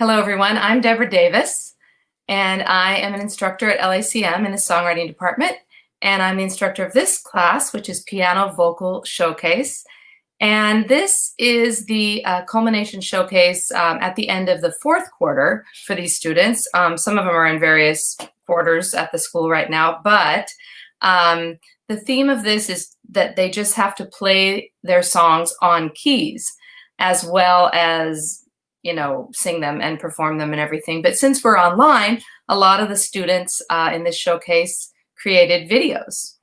Hello, everyone. I'm Deborah Davis, and I am an instructor at LACM in the songwriting department. And I'm the instructor of this class, which is Piano Vocal Showcase. And this is the culmination showcase at the end of the fourth quarter for these students. Some of them are in various quarters at the school right now, but the theme of this is that they just have to play their songs on keys, as well as sing them and perform them and everything. But since we're online, a lot of the students in this showcase created videos.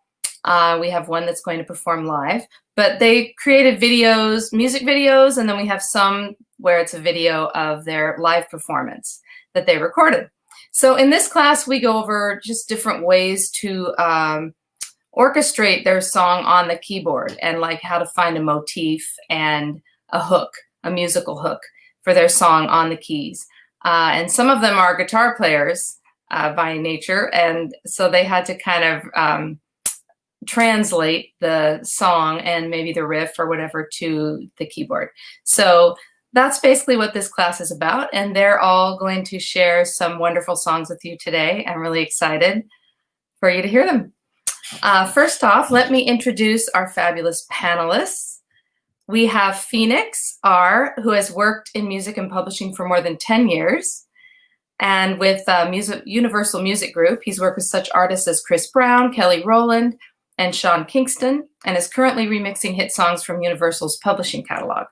We have one that's going to perform live, but they created videos, music videos, and then we have some where it's a video of their live performance that they recorded. So in this class, we go over just different ways to orchestrate their song on the keyboard, and like how to find a motif and a hook, a musical hook for their song on the keys. And some of them are guitar players by nature, and so they had to kind of translate the song and maybe the riff or whatever to the keyboard. So that's basically what this class is about, and they're all going to share some wonderful songs with you today. I'm really excited for you to hear them. First off, let me introduce our fabulous panelists. We have Phoenix R., who has worked in music and publishing for more than 10 years. And with Universal Music Group, he's worked with such artists as Chris Brown, Kelly Rowland, and Sean Kingston, and is currently remixing hit songs from Universal's publishing catalog.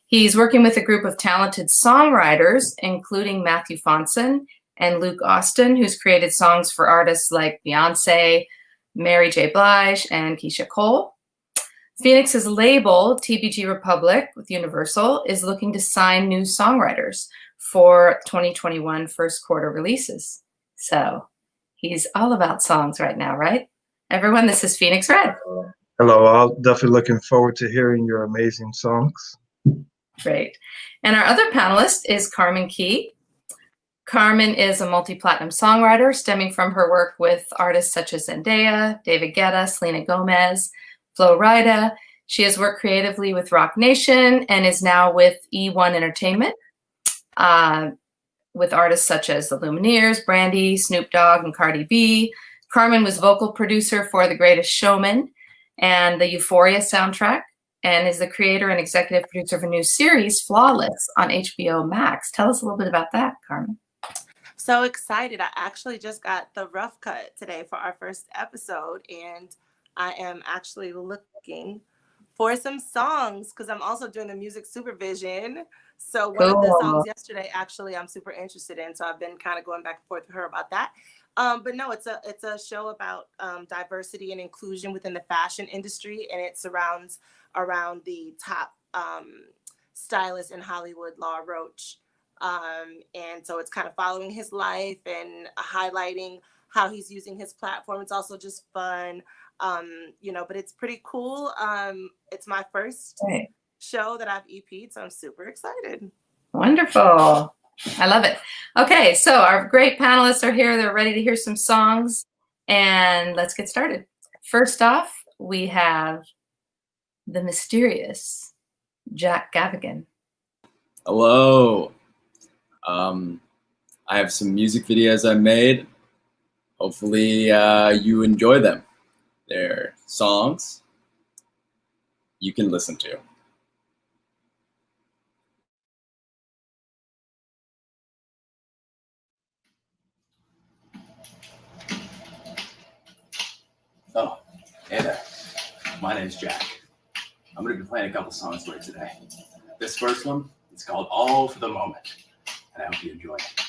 He's working with a group of talented songwriters, including Matthew Fonson and Luke Austin, who's created songs for artists like Beyonce, Mary J. Blige, and Keisha Cole. Phoenix's label, TBG Republic with Universal, is looking to sign new songwriters for 2021 first quarter releases. So he's all about songs right now, right? Everyone, this is Phoenix Red. Hello, I'm definitely looking forward to hearing your amazing songs. Great. And our other panelist is Carmen Key. Carmen is a multi-platinum songwriter stemming from her work with artists such as Zendaya, David Guetta, Selena Gomez, Flo Rida. She has worked creatively with Rock Nation and is now with E1 Entertainment with artists such as the Lumineers, Brandy, Snoop Dogg, and Cardi B. Carmen was vocal producer for The Greatest Showman and the Euphoria soundtrack, and is the creator and executive producer of a new series, Flawless, on HBO Max. Tell us a little bit about that, Carmen. So excited. I actually just got the rough cut today for our first episode, and I am actually looking for some songs because I'm also doing the music supervision. So one of the songs yesterday, actually, I'm super interested in. So I've been kind of going back and forth with her about that. But no, it's a show about diversity and inclusion within the fashion industry, and it surrounds around the top stylist in Hollywood, Law Roach. And so it's kind of following his life and highlighting how he's using his platform. It's also just fun. But it's pretty cool. It's my first show that I've EP'd, so I'm super excited. Wonderful. I love it. Okay, so our great panelists are here. They're ready to hear some songs, and let's get started. First off, we have the mysterious Jack Gavigan. Hello. I have some music videos I made. Hopefully you enjoy them. They're songs you can listen to. Oh, hey there. My name's Jack. I'm going to be playing a couple songs for you today. This first one is called All for the Moment, and I hope you enjoy it.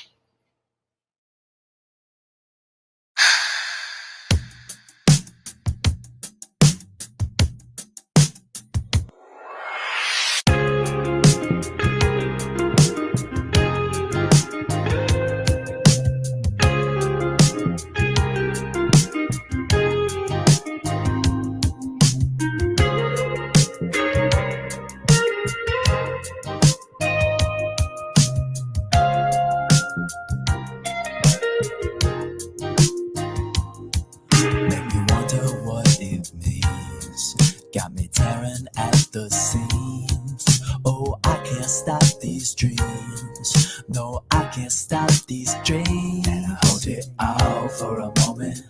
these dreams. No, I can't stop these dreams. And I hold it all for a moment,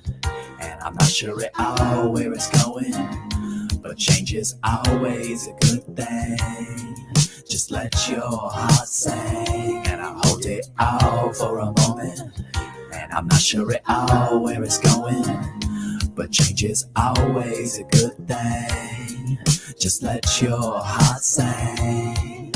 and I'm not sure at all where it's going, but change is always a good thing. Just let your heart sing. And I hold it all for a moment, and I'm not sure at all where it's going, but change is always a good thing. Just let your heart sing.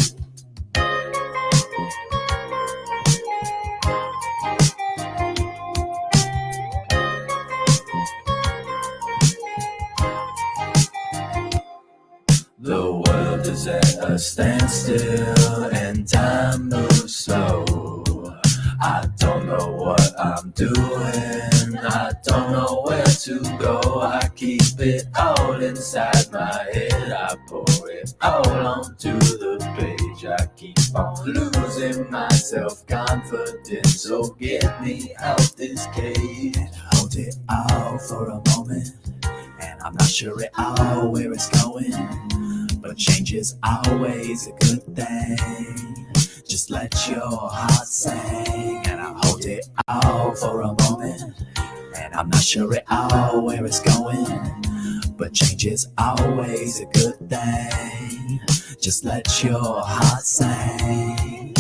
The world is at a standstill and time moves slow. I don't know what I'm doing, I don't know where to go. I keep it all inside my head, I pour it all onto the page. I keep on losing my self-confidence, so get me out this cage. And hold it all for a moment, and I'm not sure at all where it's going, but change is always a good thing. Just let your heart sing. And I hold it all for a moment, and I'm not sure at all where it's going, but change is always a good thing. Just let your heart sing.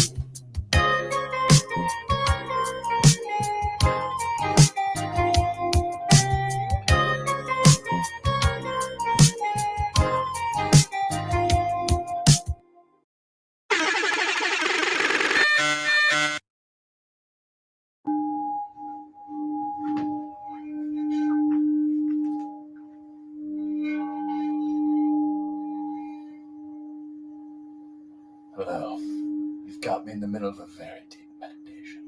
Hello. You've got me in the middle of a very deep meditation.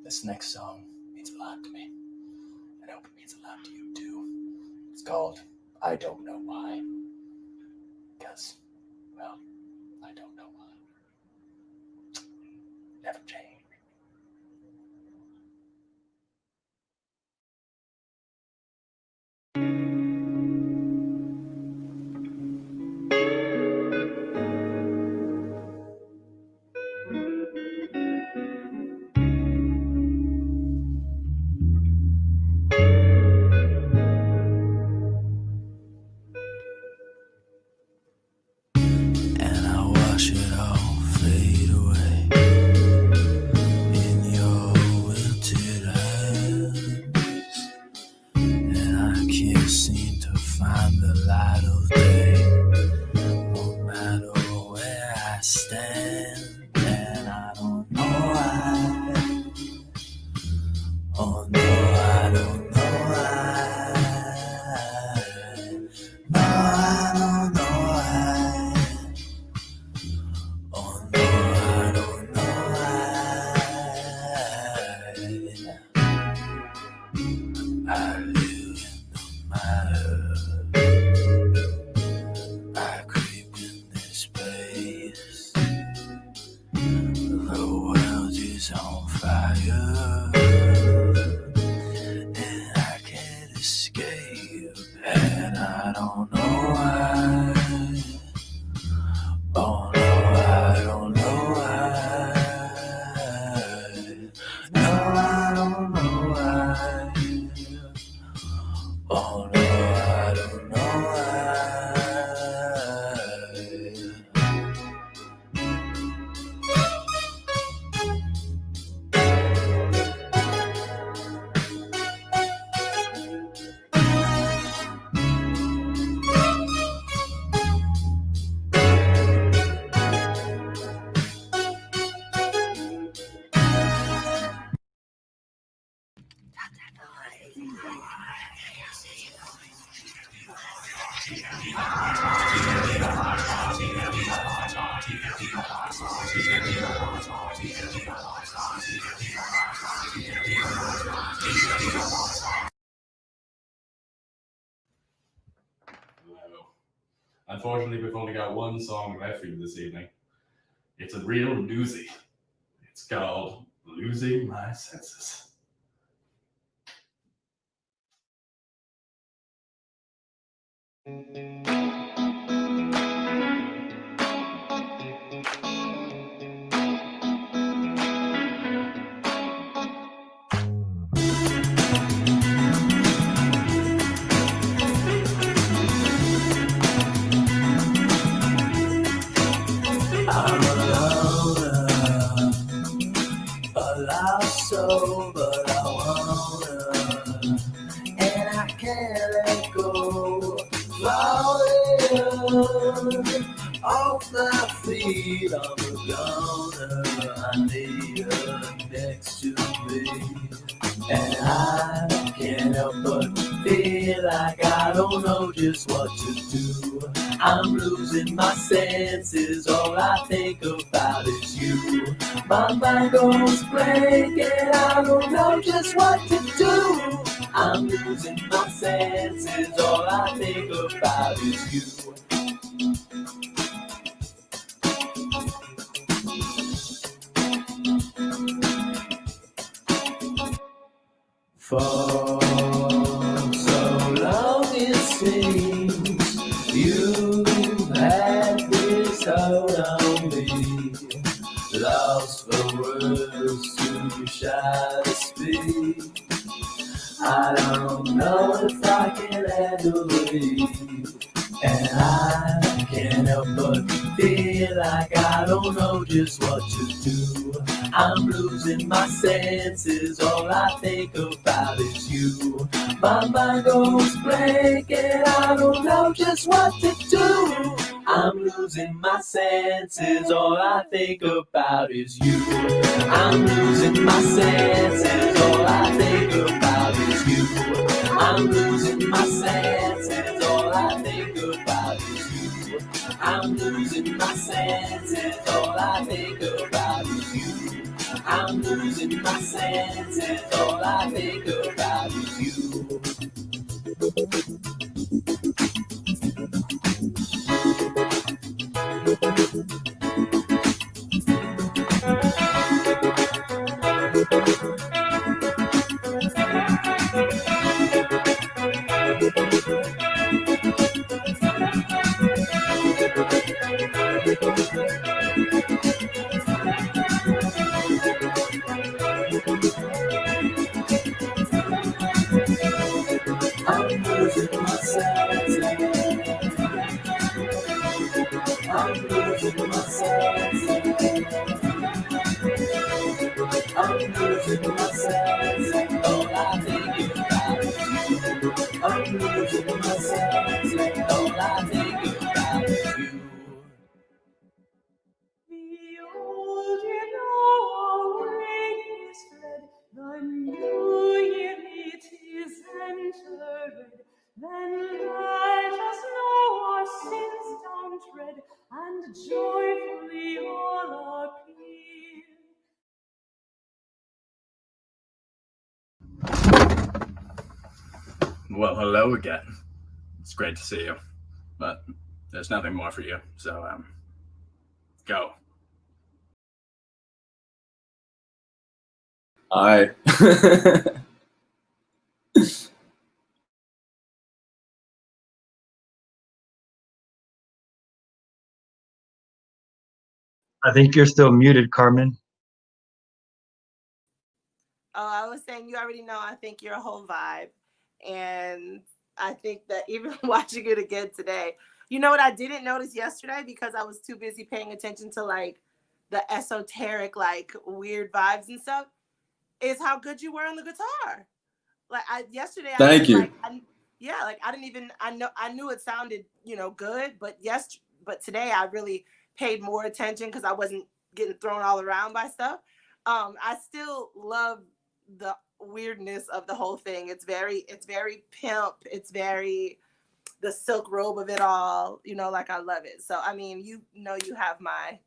This next song means a lot to me, and I hope it means a lot to you too. It's called I Don't Know Why. Because, well, I don't know why. Never change. And I wash it all fade away in your wilted hands, and I can't seem to find the light of day, no matter where I stand. And I don't know why, oh no, I don't know why, no, I don't know why, oh no, I don't know why. I live in the matter, I creep in this space. The world is on fire, and I can't escape, and I don't know why. Oh no, I don't know why. No, I don't know why. Oh no, I don't know why. Unfortunately, we've only got one song left for you this evening. It's a real doozy. It's called Losing My Senses. go, but I wanna, and I can't let go. Falling off my feet, I'm a goner. I need her next to me, and I can't help but feel like I don't know just what to do. I'm losing my senses, all I think about is you. My mind goes blank and I don't know just what to do. I'm losing my senses, all I think about is you. For so long it seems you had this hold on me, lost for words, too shy to speak. I don't know if I can handle it, and I can't help but feel like I don't know just what to do. I'm losing my senses, all I think about is you. My mind goes blank and I don't know just what to do. I'm losing my senses, all I think about is you. I'm losing my senses, all I think about is you. I'm losing my senses, all I think about is you. I'm losing my senses, all I think about is you. I'm losing my senses, all I think about is you. I'm losing my senses. I'm losing my senses. I'm losing my senses. All I think about is you. I'm losing my senses. All I think about is you. The old year away is fled, the new year it is entered. Then let us know our sins down tread, and joyfully all appear. Well, hello again. It's great to see you, but there's nothing more for you, so go. I I think you're still muted, Carmen. Oh, I was saying, you already know, I think you're a whole vibe. And I think that even watching it again today, you know what I didn't notice yesterday because I was too busy paying attention to like the esoteric, like weird vibes and stuff, is how good you were on the guitar. Like yesterday, Thank you. like, I didn't even, I knew it sounded, good, but but today I really paid more attention because I wasn't getting thrown all around by stuff. I still love the weirdness of the whole thing. It's very pimp. It's very the silk robe of it all. Like I love it. So I mean, you have my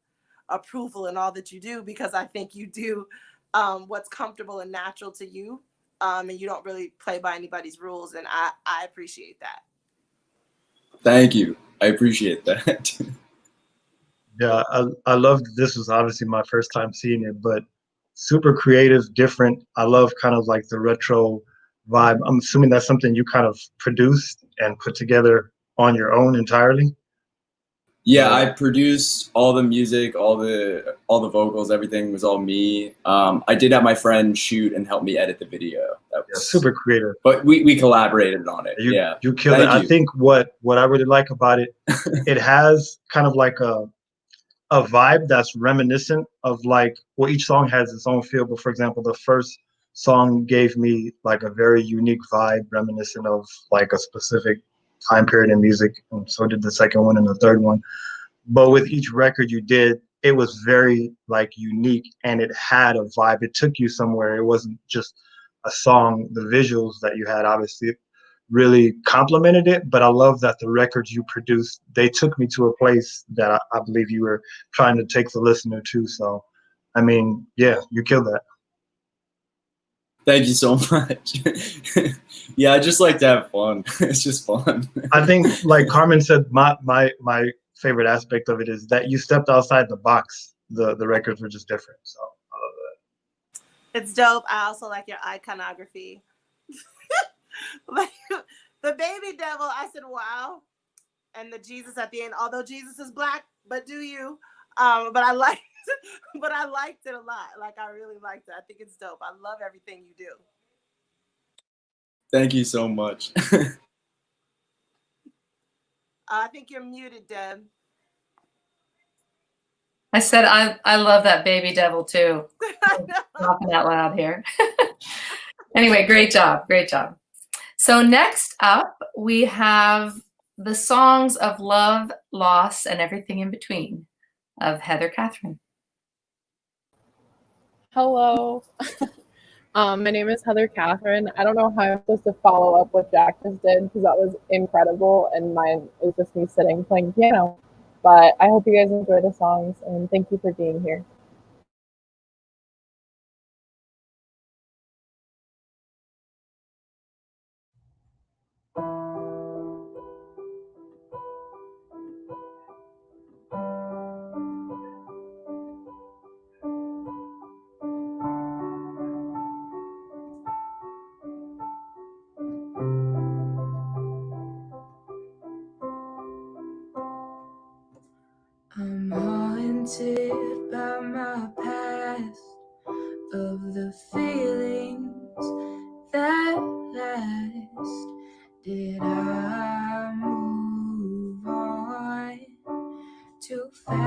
approval in all that you do because I think you do what's comfortable and natural to you, and you don't really play by anybody's rules, and I appreciate that. Thank you. I appreciate that. Yeah, I love this was obviously my first time seeing it, but super creative, different. I love kind of like the retro vibe. I'm assuming that's something you kind of produced and put together on your own entirely. Yeah, I produced all the music, all the vocals, everything was all me. I did have my friend shoot and help me edit the video. That was super creative. But we collaborated on it. You killed it. I think what I really like about it, it has kind of like a vibe that's reminiscent of like, well, each song has its own feel. But for example, the first song gave me like a very unique vibe, reminiscent of like a specific time period in music, and so did the second one and the third one. But with each record you did, it was very like unique, and it had a vibe. It took you somewhere. It wasn't just a song. The visuals that you had obviously really complemented it, but I love that the records you produced, they took me to a place that I believe you were trying to take the listener to. So, I mean, yeah, you killed that. Thank you so much. Yeah, I just like to have fun. It's just fun. I think, like Carmen said, my favorite aspect of it is that you stepped outside the box. The records were just different. So I love that. It's dope. I also like your iconography. Like the baby devil, I said, wow. And the Jesus at the end, although Jesus is black, but do you? But I liked but I liked it a lot. Like I really liked it. I think it's dope. I love everything you do. Thank you so much. I think you're muted, Deb. I said I love that baby devil too. Laughing out loud here. Anyway, great job. Great job. So next up, we have the songs of love, loss, and everything in between of Heather Catherine. Hello. My name is Heather Catherine. I don't know how I'm supposed to follow up what Jack just did because that was incredible, and mine is just me sitting playing piano. But I hope you guys enjoy the songs, and thank you for being here. I'm haunted by my past, of the feelings that last. Did I move on too fast?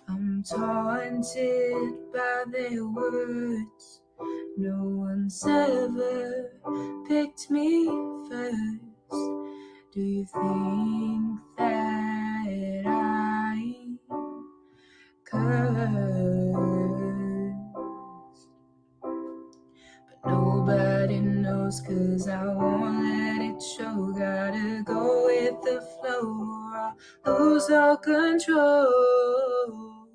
I'm taunted by their words. No one's ever picked me first. Do you think that I'm cursed? But nobody knows, 'cause I won't let it show. Gotta go with the flow or I'll lose all control.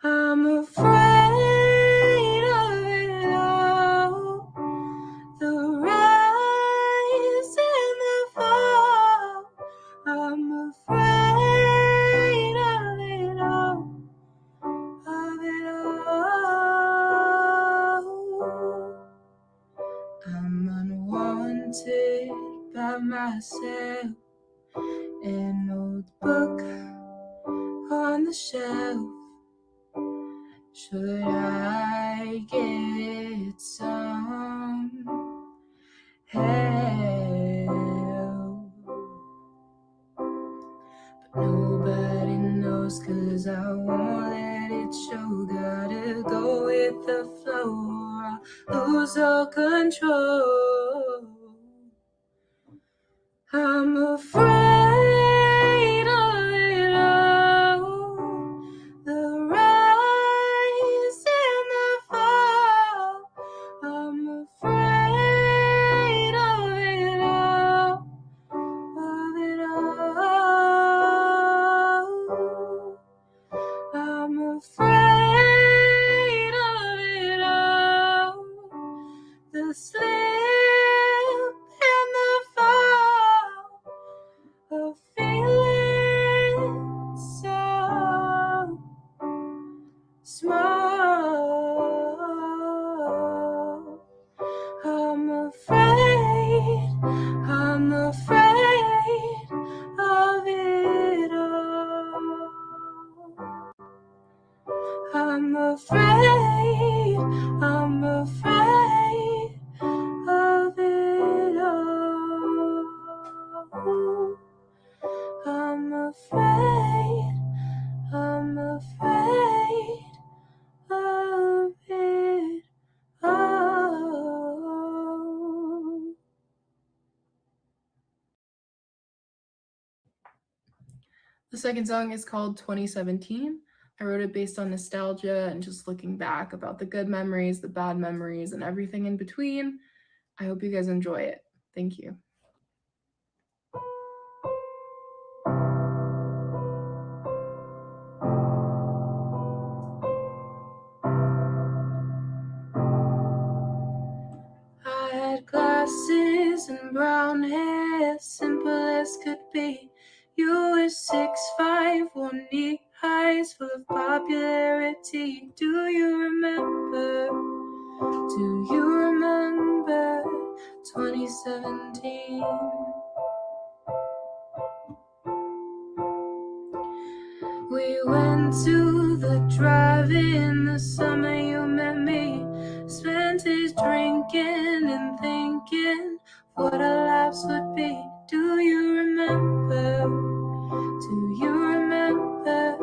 I'm afraid of it all, the rise and the fall. I'm afraid of it all, of it all. I'm unwanted by myself, an old book on the shelf. Should I get some help? But nobody knows, 'cause I won't let it show. Gotta go with the flow or I'll lose all control. I'm afraid of it all, the rise and the fall. I'm afraid of it all, of it all. I'm afraid of it all, the slip and the fall of feeling so small. I'm afraid of it all. I'm afraid of it all. I'm afraid The second song is called 2017. I wrote it based on nostalgia and just looking back about the good memories, the bad memories, and everything in between. I hope you guys enjoy it. Thank you. I had glasses and brown hair, simple as could be. You were 6'5", wore knee highs, full of popularity. Do you remember? Do you remember 2017? We went to the drive-in the summer you met me. Spent it drinking and thinking what our lives would be. Do you remember? Do you remember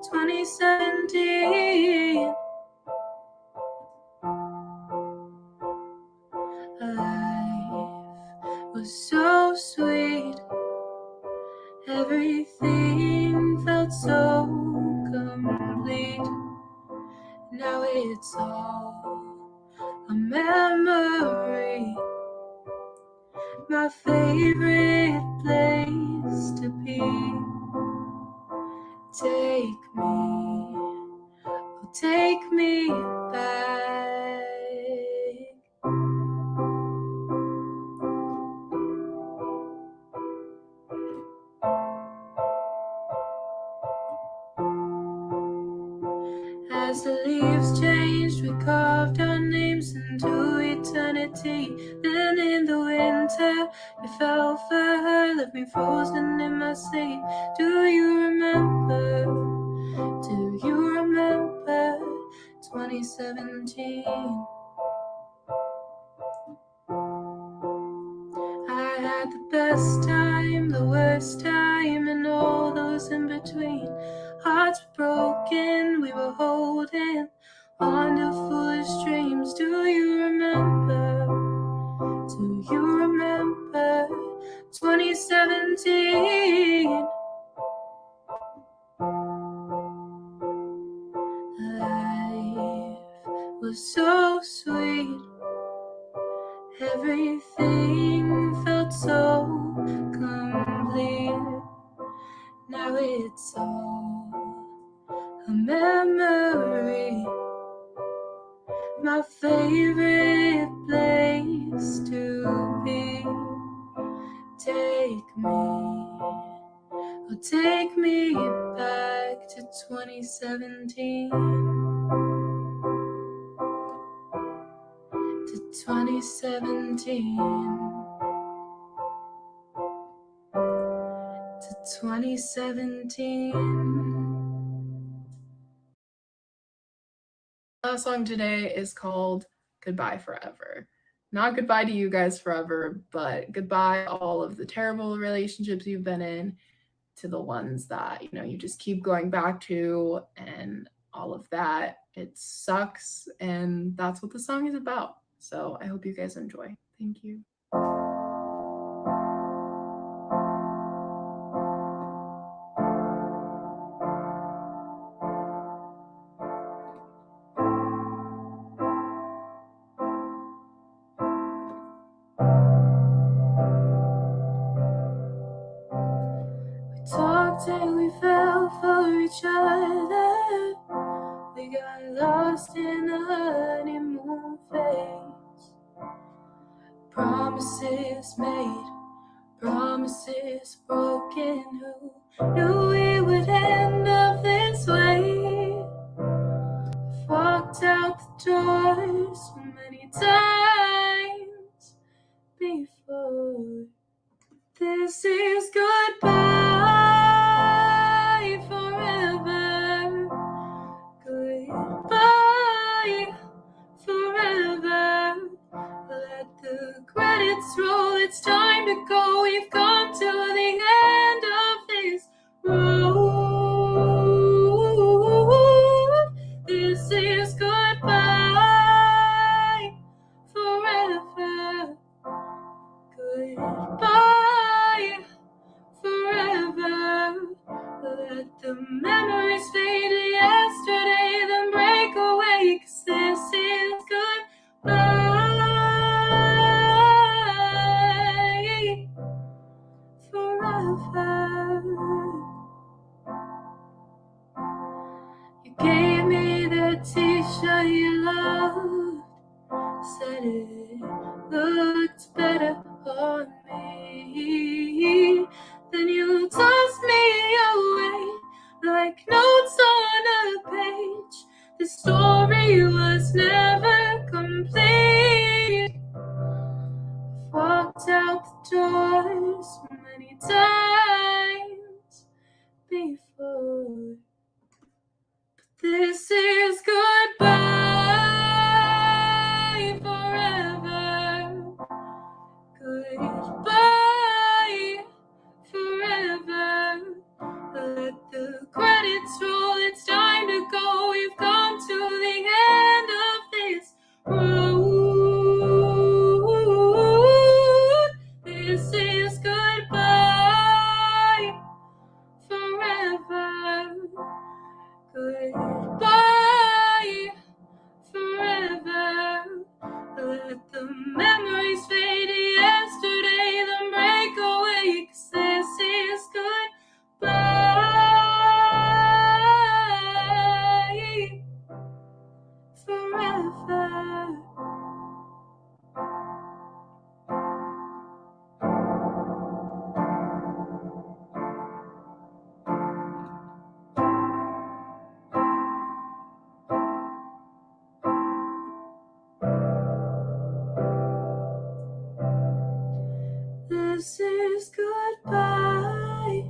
2017? Life was so sweet. Everything felt so complete. Now it's all a memory. My favorite place to be. Take me back. As the leaves changed, we carved our names into eternity. Then in the winter, we fell for her, left me frozen in my sleep. Do you remember? Do you remember 2017? I had the best time, the worst time, and all those in between. Hearts were broken, we were holding on to foolish dreams. Do you remember? Do you remember 2017? Life was so sweet. Everything felt so complete. Now it's all a memory. My favorite place to be. Take me back to 2017. To 2017. To 2017. Last song today is called Goodbye Forever. Not goodbye to you guys forever, but goodbye all of the terrible relationships you've been in, to the ones that, you just keep going back to, and all of that. It sucks, and that's what the song is about. So I hope you guys enjoy. Thank you. Talked till we fell for each other. We got lost in the honeymoon phase. Promises made, promises broken. Who knew it would end up this way? I've walked out the door so many times before. This is goodbye forever. Goodbye forever. Let the credits roll. It's time to go. We've come to the end of this road. Let the memories fade to yesterday, then break away, 'cause this is goodbye forever. You gave me the t-shirt you loved, said it looked better on me. Then you tossed me away like notes on a page. The story was never complete. Walked out the doors many times before. This is goodbye forever. Goodbye forever. Let the credits roll, it's time to go. We've come to the end of this road. This is goodbye forever. Goodbye forever. Let the memories fade to yesterday, then break away, 'cause this is goodbye forever. This is goodbye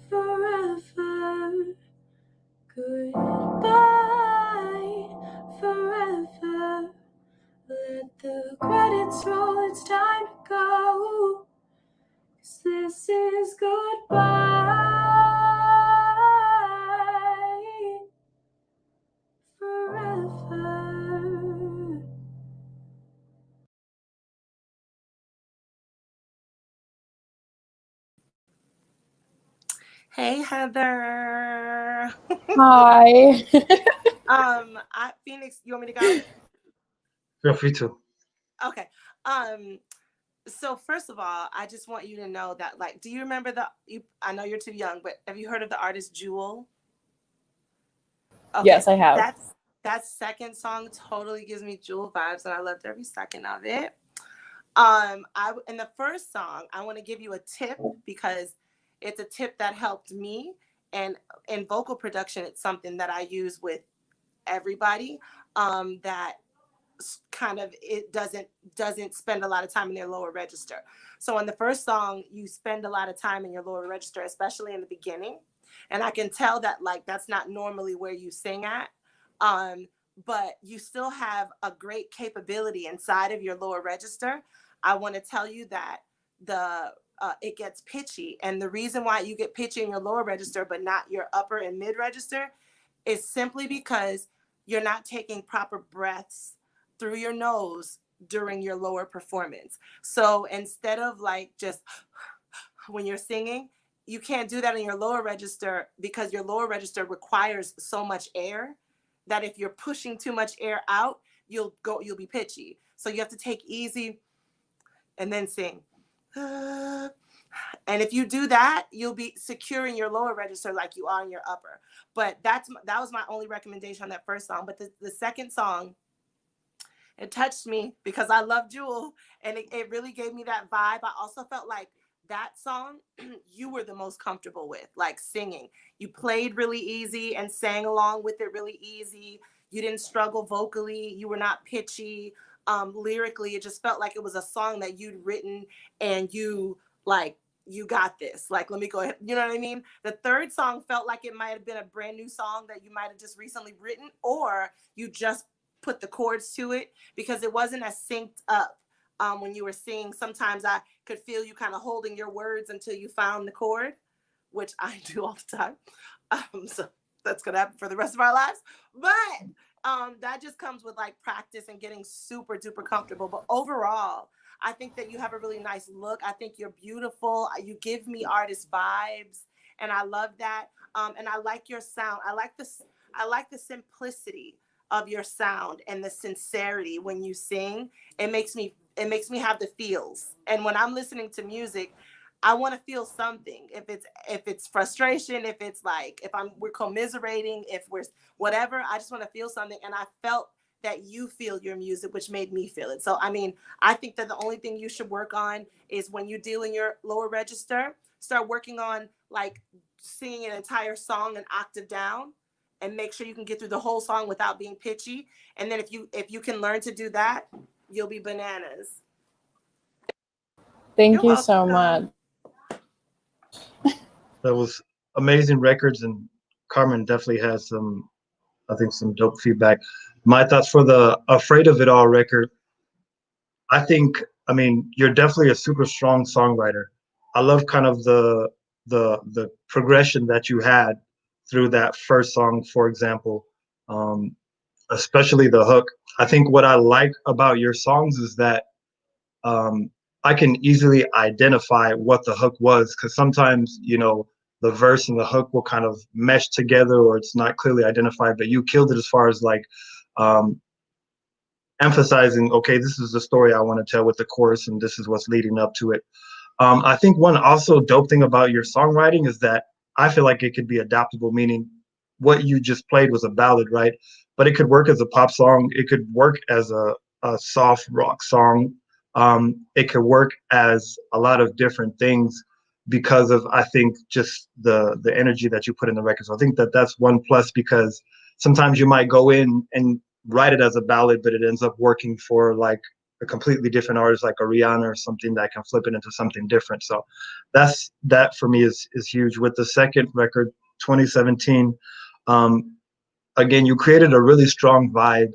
forever. Goodbye forever. Let the credits roll, it's time to go. 'Cause this is goodbye forever. Hey, Heather. Hi. Phoenix, you want me to go? Feel free to. Okay. So first of all, I just want you to know that, like, do you remember I know you're too young, but have you heard of the artist Jewel? Okay. Yes, I have. That second song totally gives me Jewel vibes, and I loved every second of it. In the first song, I want to give you a tip because it's a tip that helped me, and in vocal production, it's something that I use with everybody. That kind of it doesn't spend a lot of time in their lower register. So in the first song, you spend a lot of time in your lower register, especially in the beginning. And I can tell that, like, that's not normally where you sing at. But you still have a great capability inside of your lower register. I want to tell you that it gets pitchy, and the reason why you get pitchy in your lower register but not your upper and mid register is simply because you're not taking proper breaths through your nose during your lower performance. So instead of like just when you're singing, you can't do that in your lower register because your lower register requires so much air that if you're pushing too much air out, you'll be pitchy. So you have to take easy and then sing. And if you do that, you'll be secure in your lower register like you are in your upper. But that was my only recommendation on that first song. But the second song, it touched me because I love Jewel, and it really gave me that vibe. I also felt like that song you were the most comfortable with, like singing. You played really easy and sang along with it really easy. You didn't struggle vocally. You were not pitchy. Lyrically, it just felt like it was a song that you'd written and you got this. Like, let me go ahead. You know what I mean? The third song felt like it might have been a brand new song that you might have just recently written, or you just put the chords to it because it wasn't as synced up. When you were singing, sometimes I could feel you kind of holding your words until you found the chord, which I do all the time. So that's going to happen for the rest of our lives. But that just comes with like practice and getting super duper comfortable. But overall, I think that you have a really nice look. I think you're beautiful. You give me artist vibes. and I love that. And I like your sound. I like the simplicity of your sound and the sincerity when you sing. It makes me have the feels. And when I'm listening to music, I want to feel something. If it's frustration, if it's like we're commiserating, if we're whatever, I just want to feel something. And I felt that you feel your music, which made me feel it. So I mean, I think that the only thing you should work on is when you deal in your lower register, start working on like singing an entire song an octave down, and make sure you can get through the whole song without being pitchy. And then if you can learn to do that, you'll be bananas. Thank You're you so welcome. much. That was amazing records, and Carmen definitely has some, I think, some dope feedback. My thoughts for the Afraid of It All record, I mean, you're definitely a super strong songwriter. I love kind of the progression that you had through that first song, for example, especially the hook. I think what I like about your songs is that um, I can easily identify what the hook was, because sometimes, you know, the verse and the hook will kind of mesh together, or it's not clearly identified. But you killed it as far as like um, emphasizing, okay, this is the story I want to tell with the chorus, and this is what's leading up to it. I think one also dope thing about your songwriting is that I feel like it could be adaptable, meaning what you just played was a ballad, right? But it could work as a pop song. It could work as a soft rock song. It could work as a lot of different things because of, I think, just the energy that you put in the record. So I think that that's one plus, because sometimes you might go in and write it as a ballad, but it ends up working for like a completely different artist like a Rihanna or something that can flip it into something different. So that for me is huge. With the second record, 2017, again, you created a really strong vibe.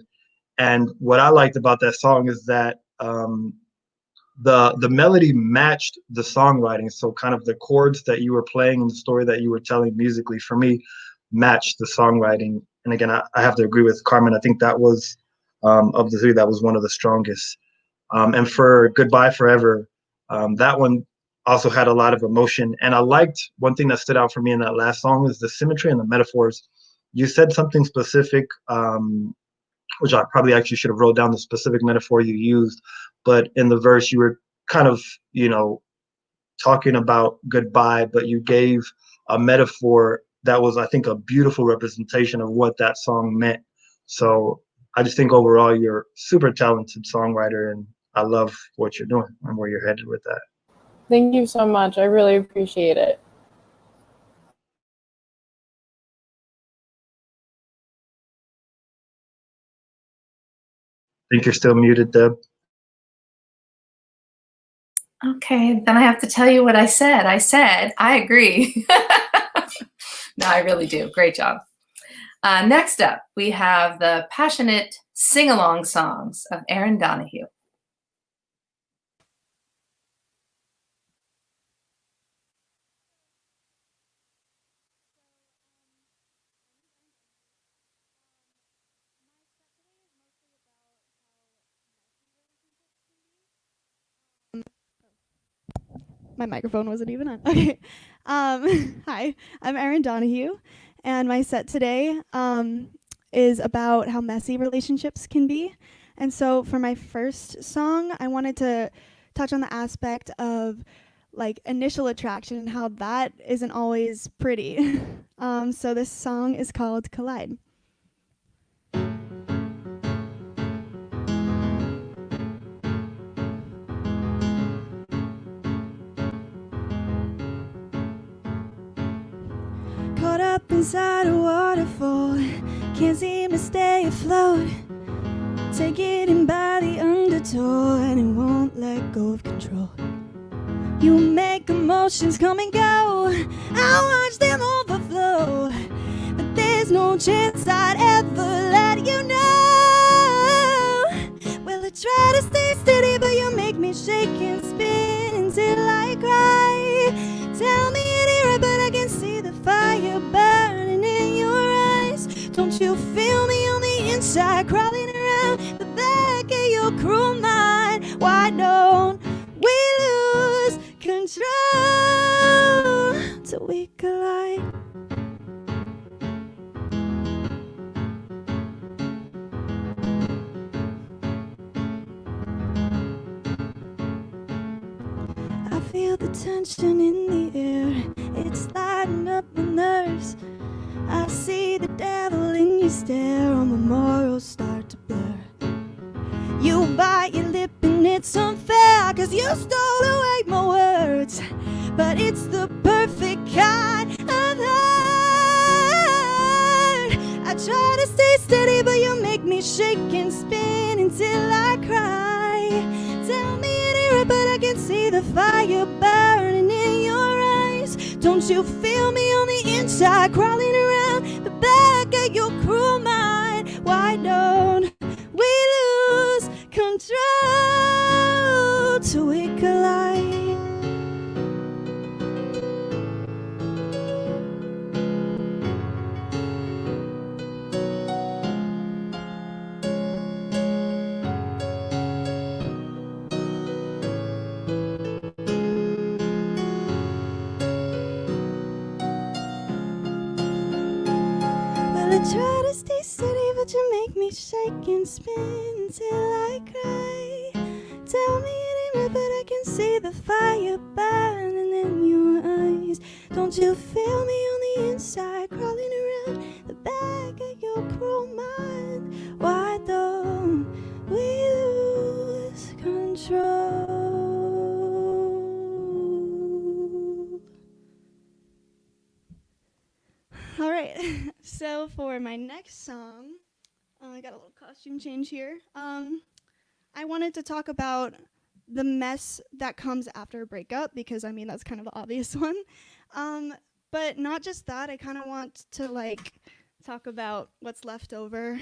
And what I liked about that song is that the melody matched the songwriting. So kind of the chords that you were playing and the story that you were telling musically, for me, matched the songwriting. And again, I have to agree with Carmen. I think that was of the three, that was one of the strongest. And for Goodbye Forever, that one also had a lot of emotion. And I liked, one thing that stood out for me in that last song is the symmetry and the metaphors. You said something specific, which I probably actually should have wrote down the specific metaphor you used. But in the verse, you were kind of, you know, talking about goodbye, but you gave a metaphor that was, I think, a beautiful representation of what that song meant. So I just think overall you're a super talented songwriter, and I love what you're doing and where you're headed with that. Thank you so much. I really appreciate it. I think you're still muted, Deb. Okay, then I have to tell you what I said. I said, I agree. No, I really do. Great job. Next up, we have the passionate sing-along songs of Aaron Donahue. My microphone wasn't even on. Okay. Hi, I'm Erin Donahue, and my set today is about how messy relationships can be. And so for my first song, I wanted to touch on the aspect of like initial attraction and how that isn't always pretty. So this song is called Collide. Caught up inside a waterfall, can't seem to stay afloat. Take it in by the undertow and it won't let go of control. You make emotions come and go, I watch them overflow, but there's no chance I'd ever let you know. Well, I try to stay steady, but you make me shake and spin until I cry. Tell me it ain't right, but I can see the fire burning in your eyes. Don't you feel me on the inside, crawling around the back of your cruel mind? Why don't we lose control till we collide? tension in the air, it's lighting up my nerves. I see the devil in your stare, all my morals start to blur. You bite your lip and it's unfair, 'cause you stole away my words. But it's the perfect kind of hurt. I try to stay steady, but you make me shake and spin until I cry. Tell me it ain't right, but I can see the fire burning in your eyes. Don't you feel me on the inside, crawling around the back of your cruel mind? Why don't we lose control till we collide? Well, I try to stay steady, but you make me shake and spin until I cry. Tell me it ain't right, but I can see the fire burning in your eyes. Don't you feel me on the inside, crawling around the back of your cruel mind? Why don't we lose control? All right, so for my next song, I got a little costume change here. I wanted to talk about the mess that comes after a breakup, because I mean that's kind of the obvious one. But not just that, I kind of want to talk about what's left over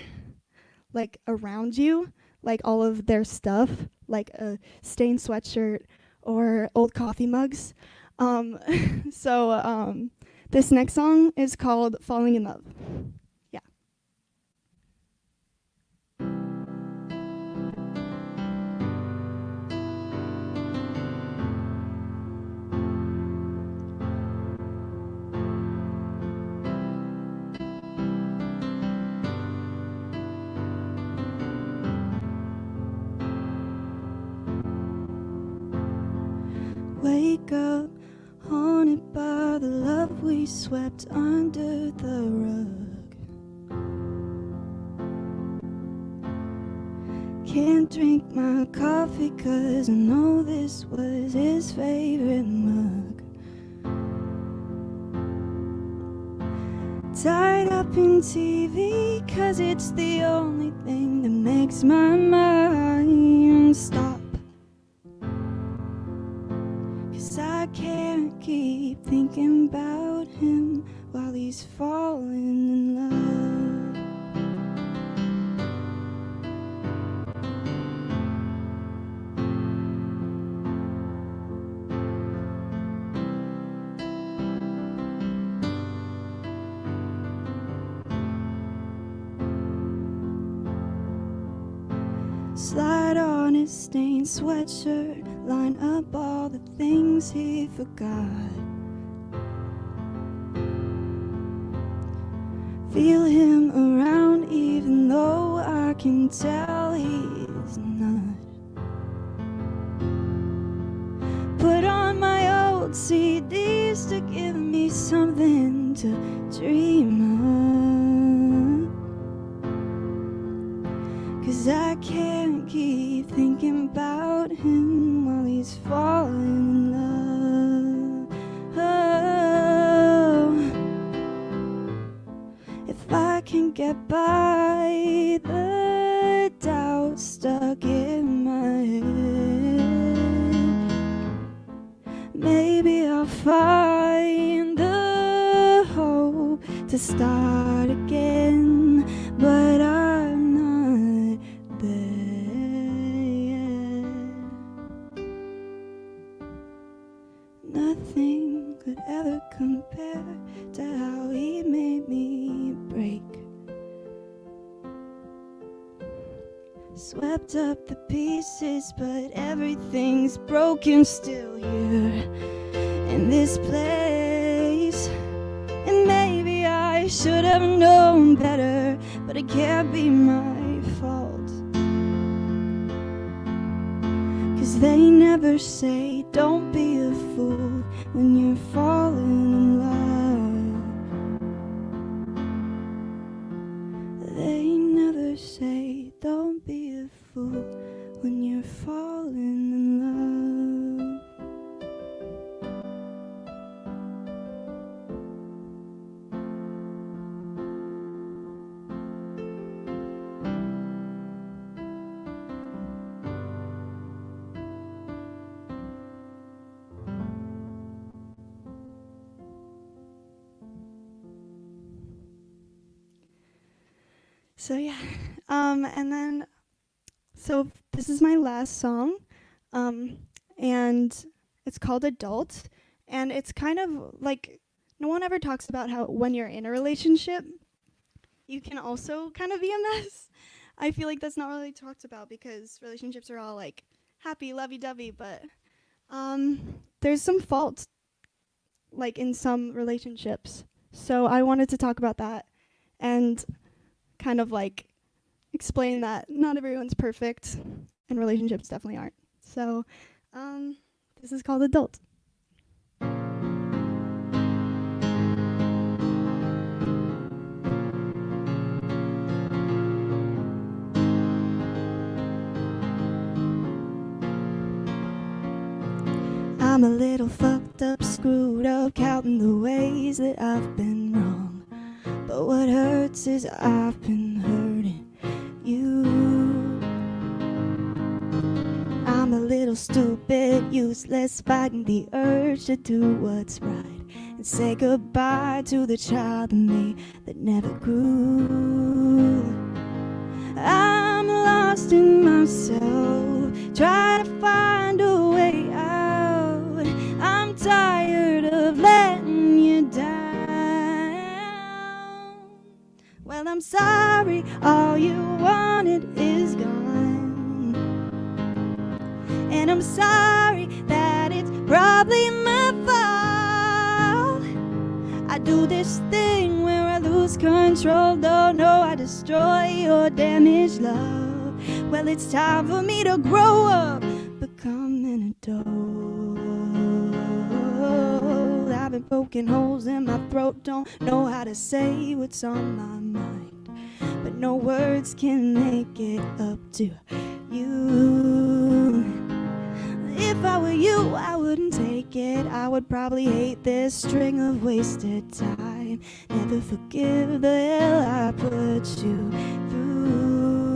around you, like all of their stuff, like a stained sweatshirt or old coffee mugs. This next song is called Falling in Love. Yeah. Wake up, haunted by the love we swept under the rug. Can't drink my coffee 'cause I know this was his favorite mug. Tied up in TV 'cause it's the only thing that makes my mind stop. I can't keep thinking about him while he's falling in love. Slide on his stained sweatshirt, line up all the things he forgot. Feel him around even though I can tell he's not. Put on my old CDs to give me something to dream of. 'Cause I can't keep thinking about him while he's falling in love. Oh, if I can get by the doubt stuck in my head, maybe I'll find the hope to start again. But I'm not there yet. Nothing could ever compare to how he made me break. Swept up the pieces, but everything's broken still here in this place. And maybe I should have known better, but it can't be my fault. 'Cause 'cause they never say don't be a fool when you're falling in love. They never say don't be a fool when you're falling in love. So yeah, and then, so this is my last song, and it's called Adult, and it's kind of like, no one ever talks about how when you're in a relationship, you can also kind of be a mess. I feel like that's not really talked about because relationships are all like happy, lovey-dovey, but there's some faults like in some relationships. So I wanted to talk about that and kind of like explain that not everyone's perfect and relationships definitely aren't. So this is called Adult. I'm a little fucked up, screwed up, counting the ways that I've been wrong. But what hurts is I've been hurting you. I'm a little stupid, useless, fighting the urge to do what's right and say goodbye to the child in me that never grew. I'm lost in myself, trying to find a way out. I'm tired of letting you down. Well, I'm sorry, all you wanted is gone. And I'm sorry that it's probably my fault. I do this thing where I lose control. Don't know I destroy your damaged love. Well, it's time for me to grow up, become an adult. I've been poking holes in my throat, don't know how to say what's on my mind, but no words can make it up to you. If I were you, I wouldn't take it. I would probably hate this string of wasted time. Never forgive the hell I put you through.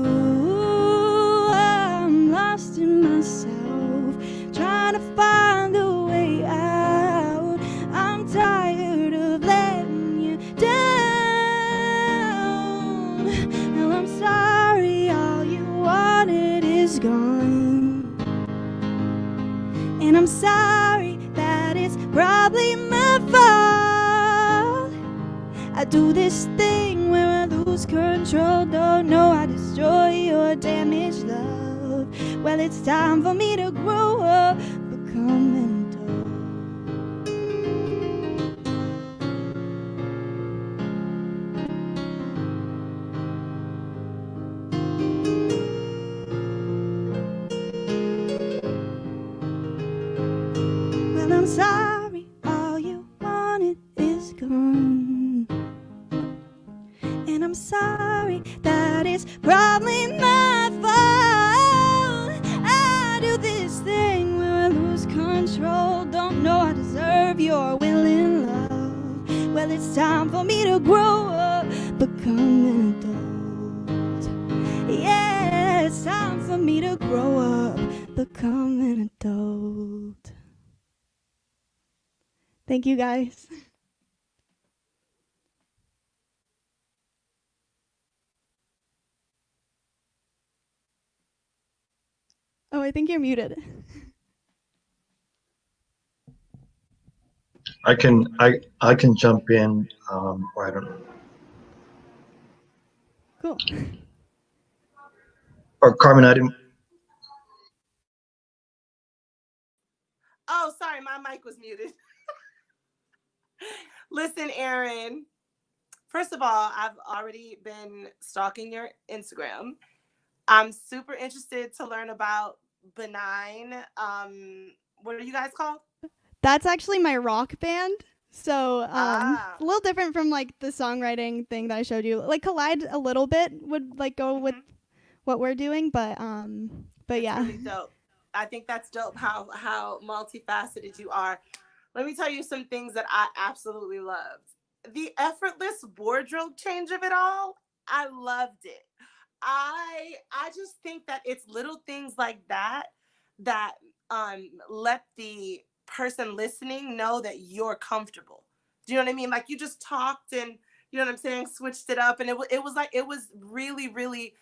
I'm lost in myself, trying to find a way out. I'm tired of letting you down. Now I'm sorry, all you wanted is gone. And I'm sorry that it's probably my fault. I do this thing where I lose control. Don't know I destroy your damaged love. Well, it's time for me to grow up, become an Well, I'm sorry, all you wanted is gone. And I'm sorry that it's probably my fault. I do this thing where I lose control. Don't know I deserve your willing love. Well, it's time for me to grow up, become an adult. Yeah, it's time for me to grow up, become an adult. Thank you, guys. Oh, I think you're muted. I can jump in, or I don't know. Cool. Or Carmen, I didn't. Oh, sorry, my mic was muted. Listen, Aaron, first of all, I've already been stalking your Instagram. I'm super interested to learn about benign. What are you guys called? That's actually my rock band. So Ah. a little different from like the songwriting thing that I showed you. Like Collide a little bit would like go with what we're doing, but It's yeah. really dope. I think that's dope how multifaceted you are. Let me tell you some things that I absolutely loved. The effortless wardrobe change of it all, I loved it. I just think that it's little things like that that let the person listening know that you're comfortable. Do you know what I mean? Like you just talked and you know what I'm saying, switched it up, and it was like it was really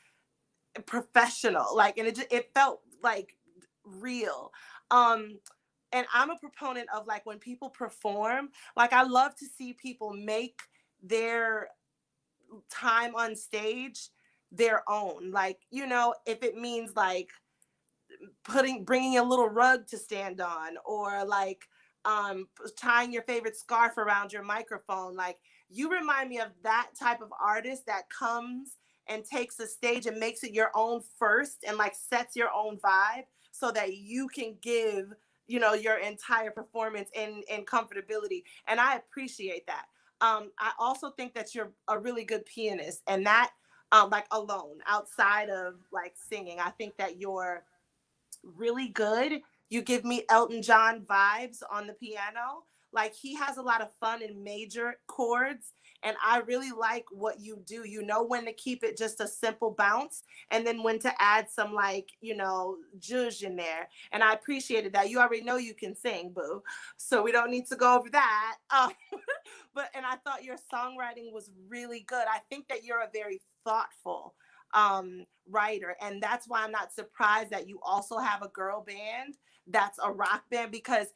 professional. Like, and it felt like real. And I'm a proponent of like when people perform, like I love to see people make their time on stage their own. Like, you know, if it means like bringing a little rug to stand on, or like tying your favorite scarf around your microphone. Like you remind me of that type of artist that comes and takes the stage and makes it your own first and like sets your own vibe so that you can give, you know, your entire performance in comfortability. And I appreciate that. I also think that you're a really good pianist, and that like alone outside of like singing, I think that you're really good. You give me Elton John vibes on the piano. Like he has a lot of fun in major chords, and I really like what you do. You know when to keep it just a simple bounce, and then when to add some like, you know, zhuzh in there. And I appreciated that. You already know you can sing, boo, so we don't need to go over that. But and I thought your songwriting was really good. I think that you're a very thoughtful writer, and that's why I'm not surprised that you also have a girl band that's a rock band, because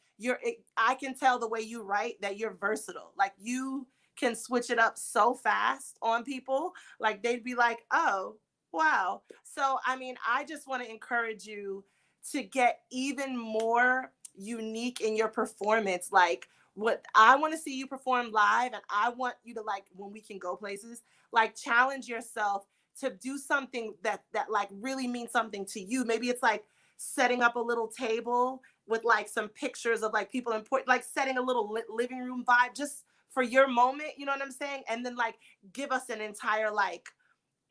I can tell the way you write that you're versatile. Like you can switch it up so fast on people, like they'd be like, oh wow. So I mean, I just want to encourage you to get even more unique in your performance. Like what I want to see you perform live, and I want you to, like, when we can go places, like challenge yourself to do something that like really means something to you. Maybe it's like setting up a little table with like some pictures of like people important, like setting a little living room vibe just for your moment, you know what I'm saying? And then like give us an entire like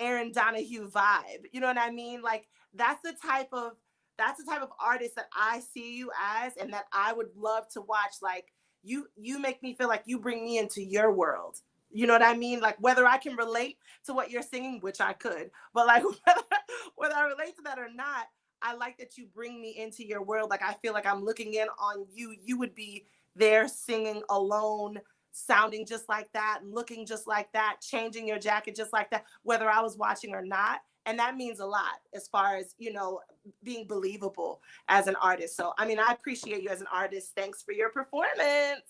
Aaron Donahue vibe. You know what I mean? Like that's the type of artist that I see you as, and that I would love to watch. Like you make me feel like you bring me into your world. You know what I mean? Like whether I can relate to what you're singing, which I could, but like whether I relate to that or not, I like that you bring me into your world. Like I feel like I'm looking in on you. You would be there singing alone, sounding just like that, looking just like that, changing your jacket just like that, whether I was watching or not. And that means a lot as far as, you know, being believable as an artist. So, I mean, I appreciate you as an artist. Thanks for your performance.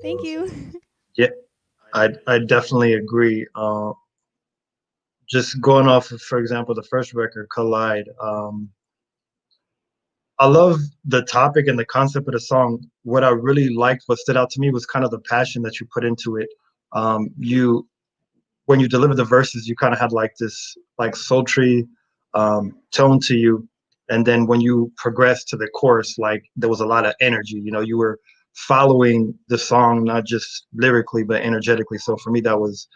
Thank you. Yeah, I definitely agree. Just going off of, for example, the first record, Collide. I love the topic and the concept of the song. What I really liked, what stood out to me, was kind of the passion that you put into it. You When you deliver the verses, you kind of had like this like sultry tone to you, and then when you progress to the chorus, like there was a lot of energy. You know, you were following the song not just lyrically but energetically. So for me, that was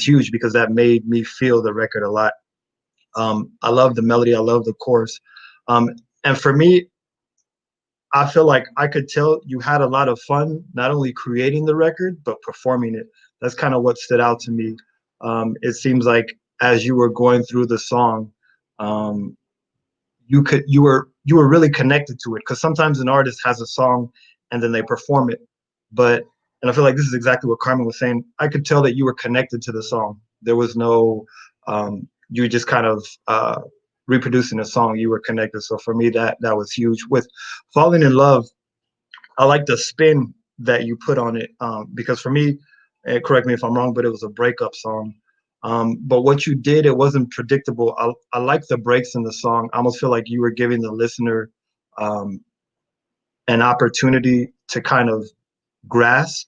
huge because that made me feel the record a lot. I love the melody, I love the chorus, and for me, I feel like I could tell you had a lot of fun not only creating the record but performing it. That's kind of what stood out to me. It seems like as you were going through the song, um, you were really connected to it, because sometimes an artist has a song and then they perform it, but and I feel like this is exactly what Carmen was saying. I could tell that you were connected to the song. There was no you were just kind of reproducing a song. You were connected. So for me, that was huge. With Falling in Love, I like the spin that you put on it, because for me, correct me if I'm wrong, but it was a breakup song. But what you did, it wasn't predictable. I like the breaks in the song. I almost feel like you were giving the listener um, an opportunity to kind of grasp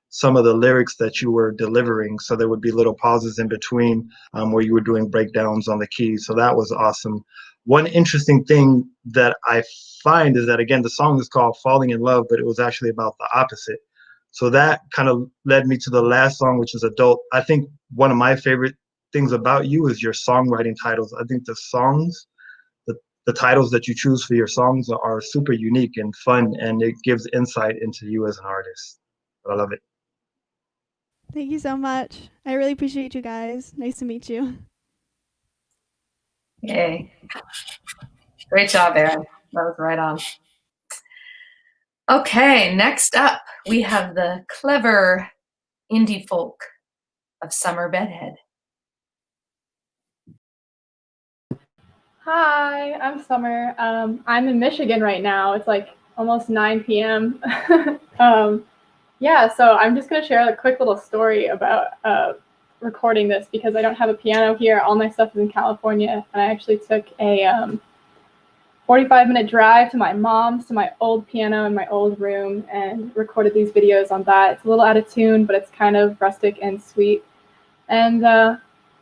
some of the lyrics that you were delivering. So there would be little pauses in between where you were doing breakdowns on the keys. So that was awesome. One interesting thing that I find is that, again, the song is called Falling in Love, but it was actually about the opposite. So that kind of led me to the last song, which is Adult. I think one of my favorite things about you is your songwriting titles. I think the songs, the titles that you choose for your songs are super unique and fun, and it gives insight into you as an artist. I love it. Thank you so much. I really appreciate you guys. Nice to meet you. Yay. Great job, Aaron. That was right on. Okay, next up, we have the clever indie folk of Summer Bedhead. Hi, I'm Summer. I'm in Michigan right now. It's like almost 9 p.m. Yeah, so I'm just going to share a quick little story about recording this because I don't have a piano here. All my stuff is in California, and I actually took a 45-minute drive to my mom's, to my old piano in my old room, and recorded these videos on that. It's a little out of tune, but it's kind of rustic and sweet. And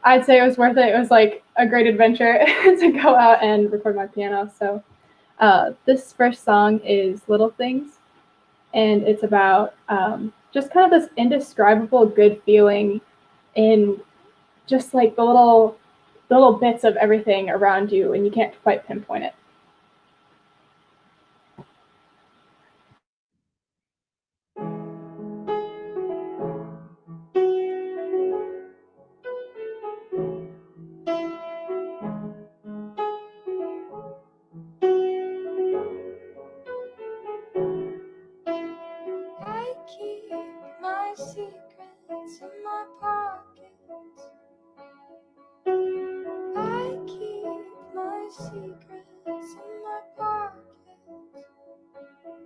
I'd say it was worth it. It was like a great adventure to go out and record my piano. So this first song is Little Things, and it's about just kind of this indescribable good feeling in just like the little bits of everything around you, and you can't quite pinpoint it. I keep my secrets in my pockets. I keep my secrets in my pockets.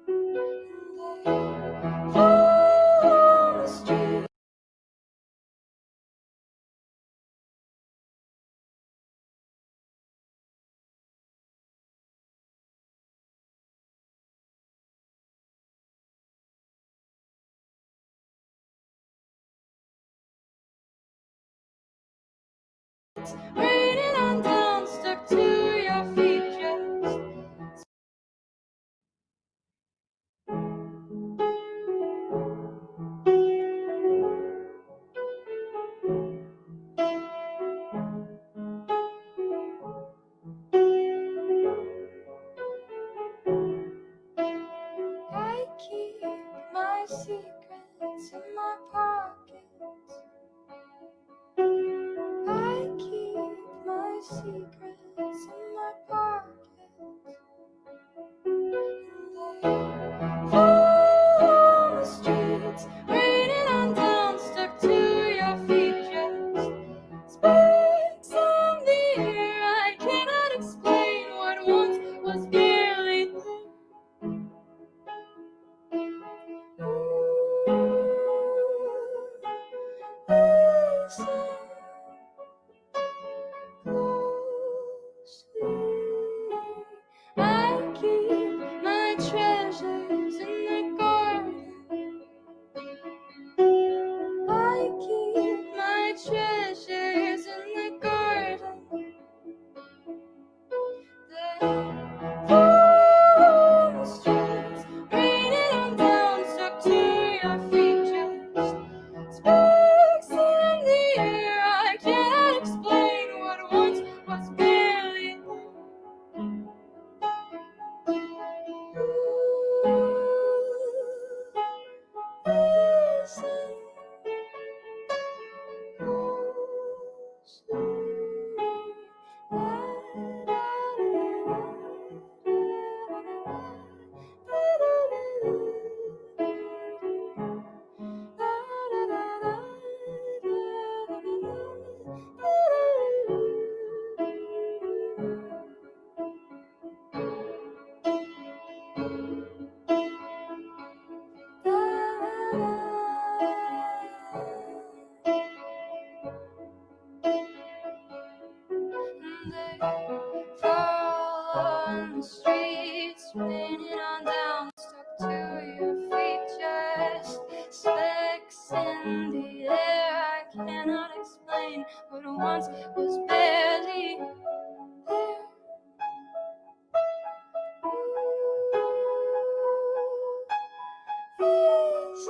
And they fall on the street. Raining on down, stuck to your feet just. I keep my secrets in my pockets. I keep my secrets in my pockets. And they fall on the streets, raining on down, stuck to your feet just. Sparks on the air, I cannot explain what once was barely there. Listen closely. I keep my treasures in the garden. I keep my treasures in the garden. They fall on the streets, raining on down, stuck to your feet just. Sparks in the air, I can't explain what once was barely listen fall on the streets, raining on down, stuck to your feet just. Specks mix in the air I cannot explain, but once was barely there. Is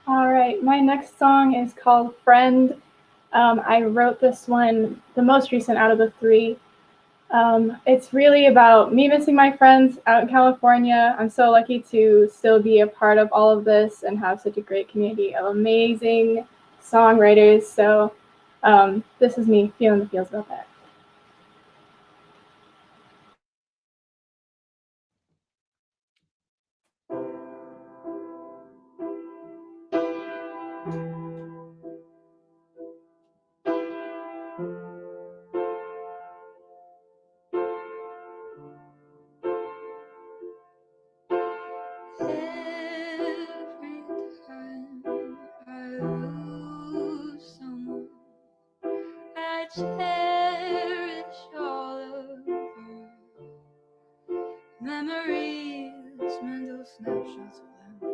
All right, my next song is called Friend. I wrote this one, the most recent out of the three. It's really about me missing my friends out in California. I'm so lucky to still be a part of all of this and have such a great community of amazing songwriters. So this is me feeling the feels about that. every time I lose someone I cherish all over, memories, mental snapshots of them,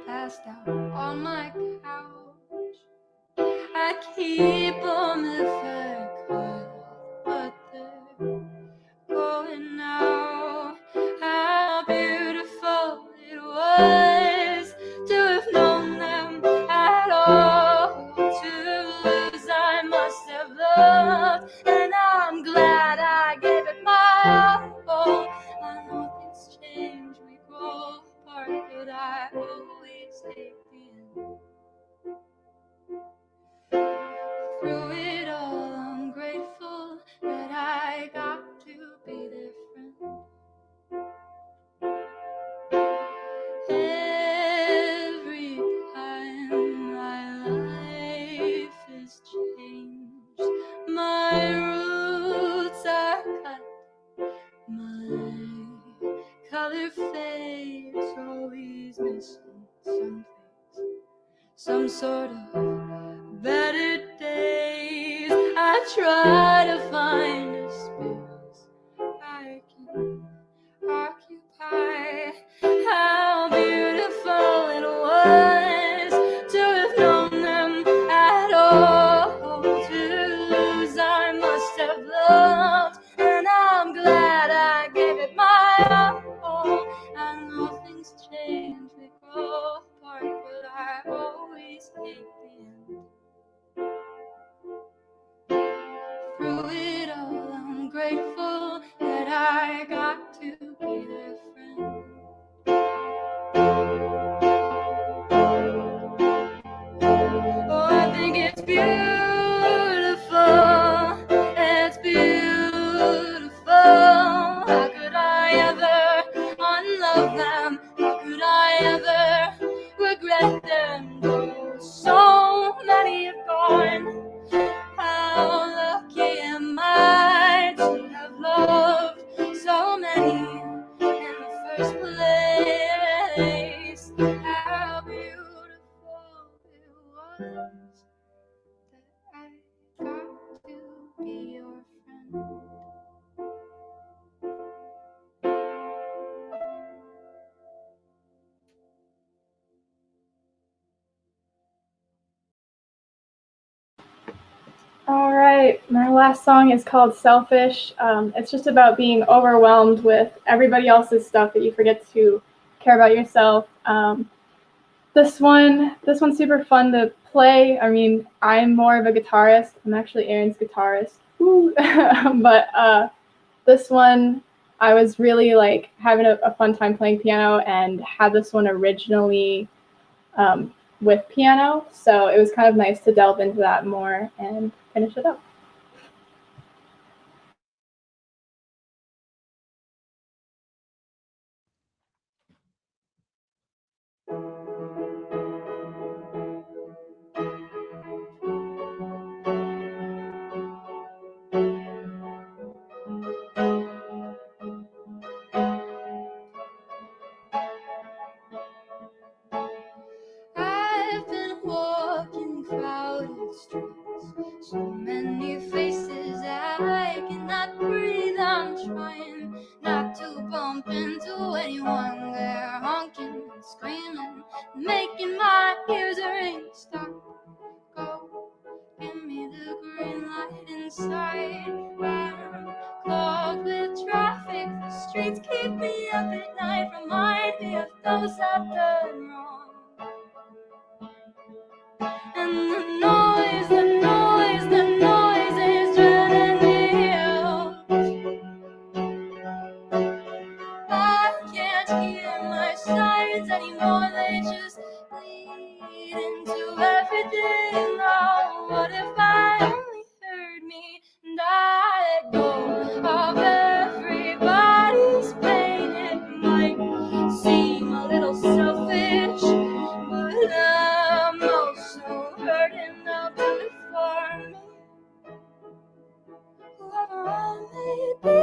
passed out on my couch. I keep them if I could, but they're going now. How beautiful it was to have known them at all. To lose, I must have loved, and I'm glad I gave it my all. I know things change, we grow apart, but I always hate the end. Through it all, I'm grateful that I got to be their friend. Every time my life is changed, my roots are cut, my color fades, always missing some things, some sort of better days. I try to find a space I can occupy. How beautiful it was to have known them at all. To lose, I must have loved, and I'm glad I gave it my all. I know things change, we grow apart, but I always hate the end. Through it all, I'm grateful that I got to be their friend. Oh, I think it's beautiful. It's beautiful. How could I ever unlove them? How could I ever regret them? Though so many have gone. How lucky am I to have loved so many in the first place? How beautiful it was that I got to be your friend. All right, my last song is called Selfish. It's just about being overwhelmed with everybody else's stuff that you forget to care about yourself. This one's super fun to play. I mean, I'm more of a guitarist. I'm actually Aaron's guitarist. Woo. But this one, I was really like having a fun time playing piano and had this one originally with piano. So it was kind of nice to delve into that more and finish it up. I've been walking sight. I'm clogged with traffic. The streets keep me up at night. Remind me of those I've done wrong. And the noise is drowning me out. I can't hear my sirens anymore. They just bleed into everything. Oh, what if I only heard me and I let go of everybody's pain? It might seem a little selfish, but I'm also hurting. I'll do it for me, whoever I may be.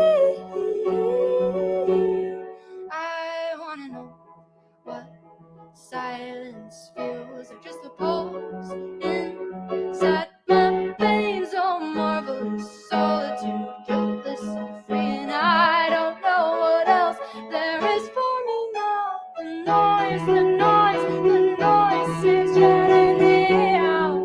I wanna know what silence feels like, just the pulse inside my veins. Oh, marvelous solitude, guiltless and free, and I don't know what else there is for me now. The noise is drowning me out.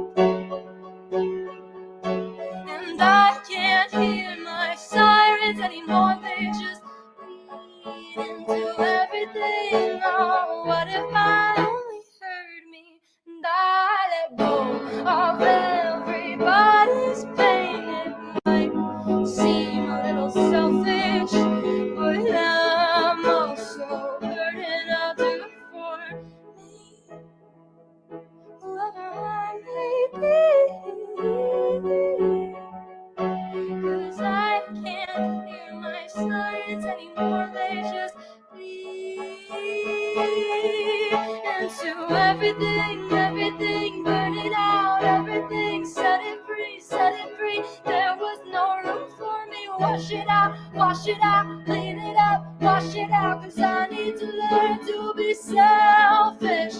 And I can't hear my sirens anymore. They just bleed into everything. Oh, what if I only heard me and I let go of everybody's pain? It might seem a little selfish, but I'm also hurting. I'll do it for me, whoever I may be. 'Cause I can't hear my sirens anymore. They just bleed into everything, burn it out, everything, set it free, set it free. There was no room for me. Wash it out, clean it up, wash it out. 'Cause I need to learn to be selfish.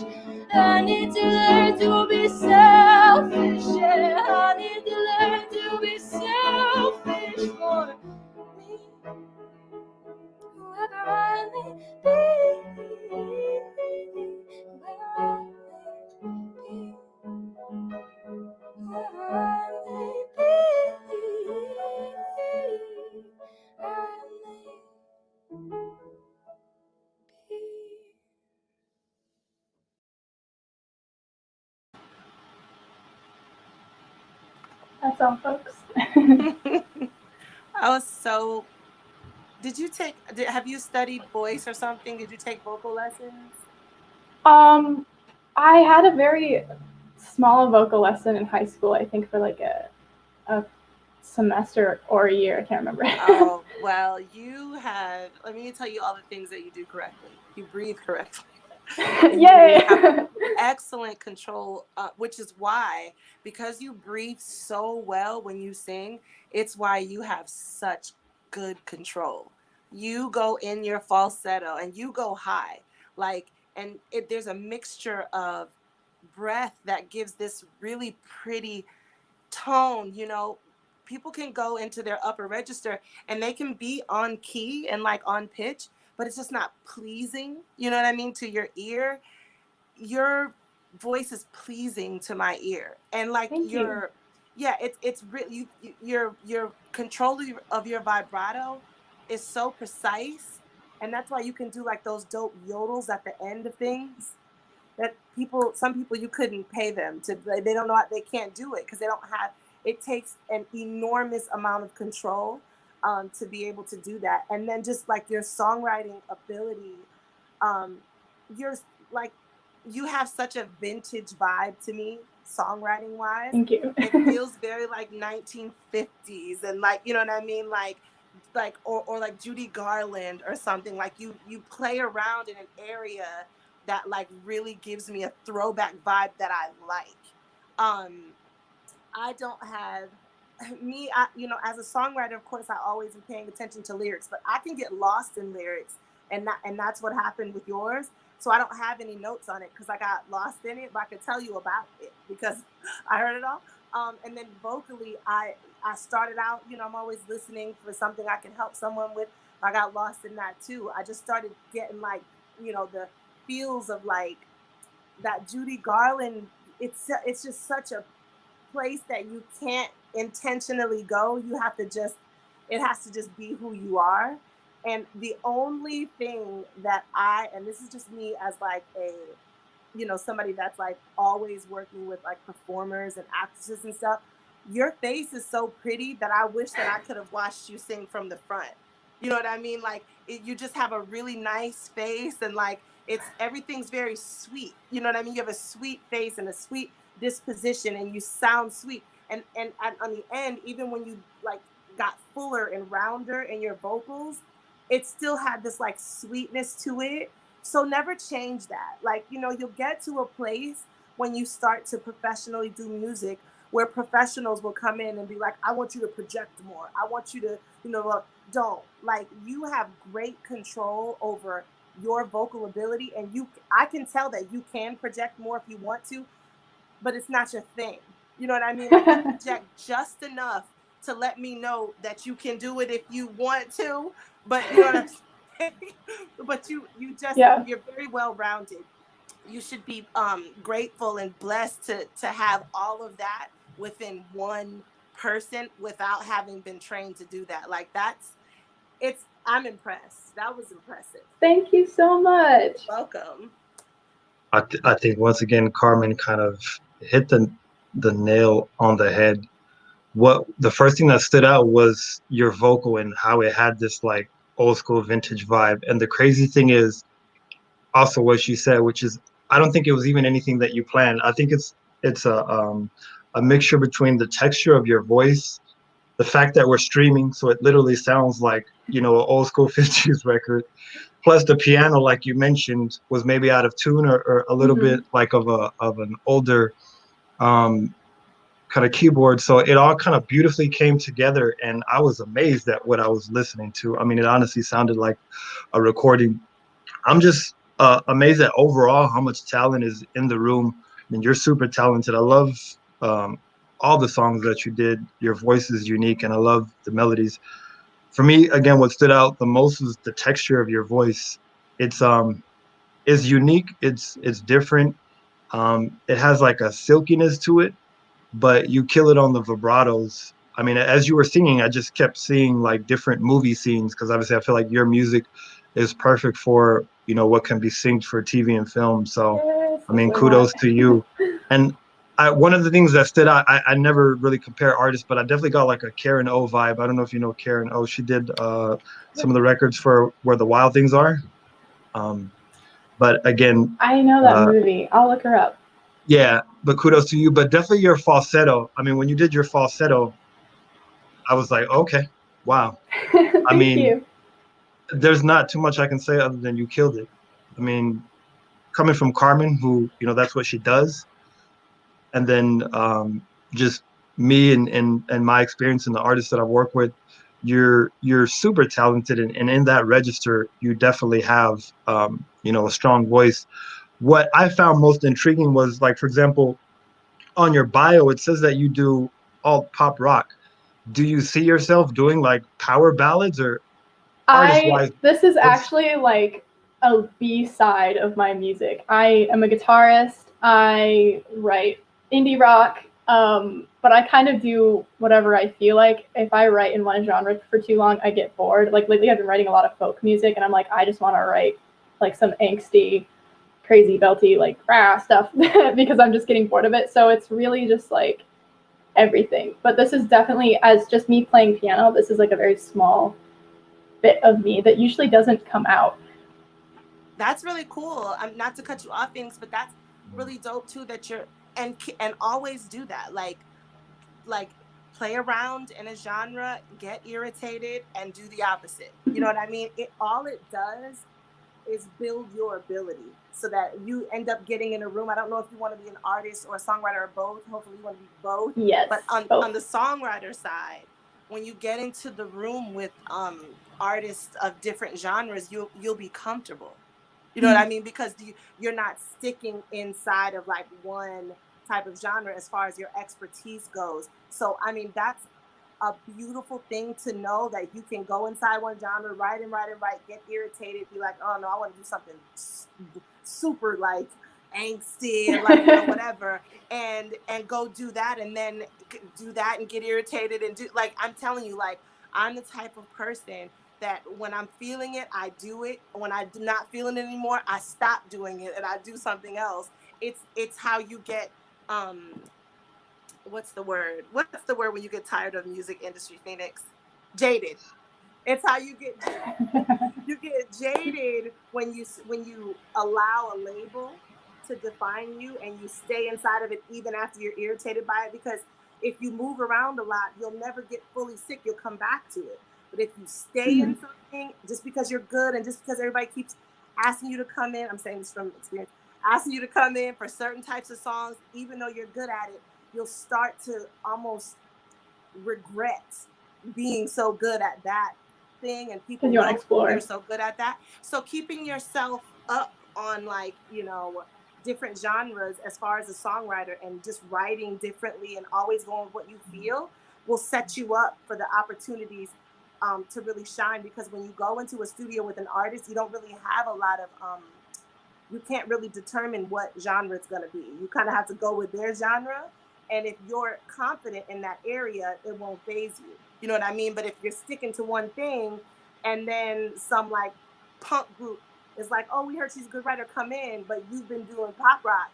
I need to learn to be selfish, yeah. I need to learn to be selfish for me, whoever I may be, whoever I may be, whoever I may be, I may be. That's all, folks. I was so. Have you studied voice or something? Did you take vocal lessons? I had a very small vocal lesson in high school, I think for like a semester or a year, I can't remember. Oh, well, let me tell you all the things that you do correctly. You breathe correctly. Yay! You have excellent control, which is why, because you breathe so well when you sing, it's why you have such good control. You go in your falsetto and you go high, there's a mixture of breath that gives this really pretty tone. People can go into their upper register and they can be on key and like on pitch, but it's just not pleasing, you know what I mean, to your ear. Your voice is pleasing to my ear, and like Thank you. yeah, it's really your control of your vibrato is so precise, and that's why you can do like those dope yodels at the end of things that some people you couldn't pay them to. They don't know, they can't do it because they don't have. It takes an enormous amount of control to be able to do that, and then just like your songwriting ability, you're like, you have such a vintage vibe to me, songwriting wise. Thank you. It feels very like 1950s, and like, you know what I mean, like or like Judy Garland or something. Like you play around in an area that like really gives me a throwback vibe that I like. I don't have as a songwriter, of course, I always am paying attention to lyrics, but I can get lost in lyrics, and that's what happened with yours. So I don't have any notes on it because I got lost in it, but I could tell you about it because I heard it all. And then vocally, I started out, I'm always listening for something I can help someone with. I got lost in that too. I just started getting like, the feels of like that Judy Garland. It's just such a place that you can't intentionally go. You have to just, it has to just be who you are. And the only thing that and this is just me as like a, you know, somebody that's like always working with like performers and actresses and stuff, your face is so pretty that I wish that I could have watched you sing from the front. You know what I mean? Like you just have a really nice face, and like everything's very sweet. You know what I mean? You have a sweet face and a sweet disposition, and you sound sweet. And on the end, even when you like got fuller and rounder in your vocals, it still had this like sweetness to it. So never change that. Like, you know, you'll get to a place when you start to professionally do music where professionals will come in and be like, I want you to project more. I want you to, you know, don't. Like, you have great control over your vocal ability, and I can tell that you can project more if you want to, but it's not your thing. You know what I mean? Like, you project just enough to let me know that you can do it if you want to, but you know what I'm saying? But you just, you're very well rounded. You should be grateful and blessed to have all of that within one person without having been trained to do that. Like I'm impressed. That was impressive. Thank you so much. Welcome. I think once again, Carmen kind of hit the nail on the head. What the first thing that stood out was your vocal and how it had this like old school vintage vibe. And the crazy thing is also what she said, which is I don't think it was even anything that you planned. I think it's a mixture between the texture of your voice, the fact that we're streaming, so it literally sounds like, you know, an old school 50s record, plus the piano, like you mentioned, was maybe out of tune or a little bit like of an older kind of keyboard. So it all kind of beautifully came together, and I was amazed at what I was listening to. I mean, it honestly sounded like a recording. I'm just amazed at overall how much talent is in the room. I mean, you're super talented. I love all the songs that you did. Your voice is unique, and I love the melodies. For me, again, what stood out the most was the texture of your voice. It's unique. It's different. It has like a silkiness to it, but you kill it on the vibratos. I mean, as you were singing, I just kept seeing like different movie scenes, because obviously I feel like your music is perfect for, you know, what can be synced for TV and film. So, Yes, I mean, kudos to you. And one of the things that stood out, I never really compare artists, but I definitely got like a Karen O vibe. I don't know if you know Karen O. She did some of the records for Where the Wild Things Are. But again, I know that movie. I'll look her up. Yeah, but kudos to you. But definitely your falsetto. I mean, when you did your falsetto, I was like, okay, wow. I mean, there's not too much I can say other than you killed it. I mean, coming from Carmen, who, you know, that's what she does, and then just me and my experience and the artists that I've worked with, you're super talented, and in that register, you definitely have you know, a strong voice. What I found most intriguing was, like, for example, on your bio, it says that you do all pop rock. Do you see yourself doing like power ballads, or artist-wise? This is actually like a B-side of my music. I am a guitarist. I write indie rock, but I kind of do whatever I feel like. If I write in one genre for too long, I get bored. Like lately, I've been writing a lot of folk music, and I'm like, I just want to write like some angsty, crazy, belty, like stuff because I'm just getting bored of it. So it's really just like everything. But this is definitely, as just me playing piano, this is like a very small bit of me that usually doesn't come out. That's really cool. Not to cut you off, things, but that's really dope too, that you're and always do that. Like play around in a genre, get irritated, and do the opposite. You know what I mean? All it does is build your ability so that you end up getting in a room. I don't know if you want to be an artist or a songwriter or both. Hopefully you want to be both. Yes. But on the songwriter side, when you get into the room with artists of different genres, you'll be comfortable. You know what I mean? Because you're not sticking inside of like one type of genre as far as your expertise goes. So, I mean, that's a beautiful thing to know, that you can go inside one genre, write, get irritated, be like, oh no, I want to do something super like angsty and like, you know, whatever, and go do that, and then do that and get irritated and do, like, I'm telling you, like, I'm the type of person that when I'm feeling it, I do it. When I'm not feeling it anymore, I stop doing it and I do something else. It's how you get what's the word when you get tired of the music industry, Phoenix? Jaded. It's how you get jaded when you allow a label to define you and you stay inside of it even after you're irritated by it, because if you move around a lot, you'll never get fully sick. You'll come back to it. But if you stay in something just because you're good and just because everybody keeps asking you to come in, I'm saying this from experience, asking you to come in for certain types of songs, even though you're good at it, you'll start to almost regret being so good at that thing, and people you know explore. you're so good at that. So keeping yourself up on, like, you know, different genres as far as a songwriter, and just writing differently and always going with what you feel will set you up for the opportunities to really shine. Because when you go into a studio with an artist, you don't really have a lot of you can't really determine what genre it's going to be. You kind of have to go with their genre. And if you're confident in that area, it won't faze you. You know what I mean? But if you're sticking to one thing, and then some like punk group is like, oh, we heard she's a good writer, come in, but you've been doing pop rock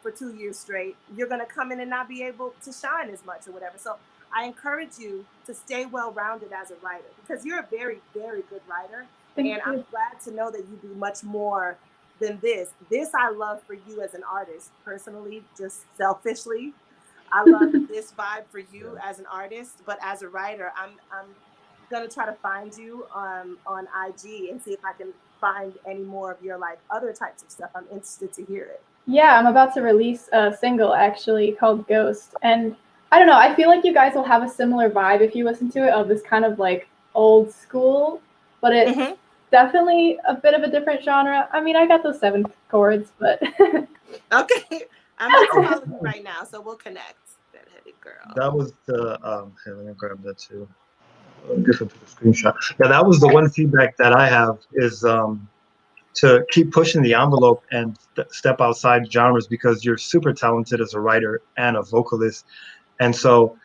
for 2 years straight, you're going to come in and not be able to shine as much or whatever. So I encourage you to stay well-rounded as a writer, because you're a very, very good writer. Thank and you. I'm glad to know that you do much more than this. This I love for you as an artist, personally, just selfishly. I love this vibe for you as an artist, but as a writer, I'm gonna try to find you on IG and see if I can find any more of your like other types of stuff. I'm interested to hear it. Yeah, I'm about to release a single actually called Ghost, and I don't know, I feel like you guys will have a similar vibe if you listen to it, of this kind of like old school, but it's definitely a bit of a different genre. I mean, I got those 7 chords, but okay, I'm about to follow you right now, so we'll connect. That-headed girl. That was the hey, let me grab that too. Different to the screenshot. Yeah, that was the one feedback that I have is to keep pushing the envelope and step outside genres, because you're super talented as a writer and a vocalist, and so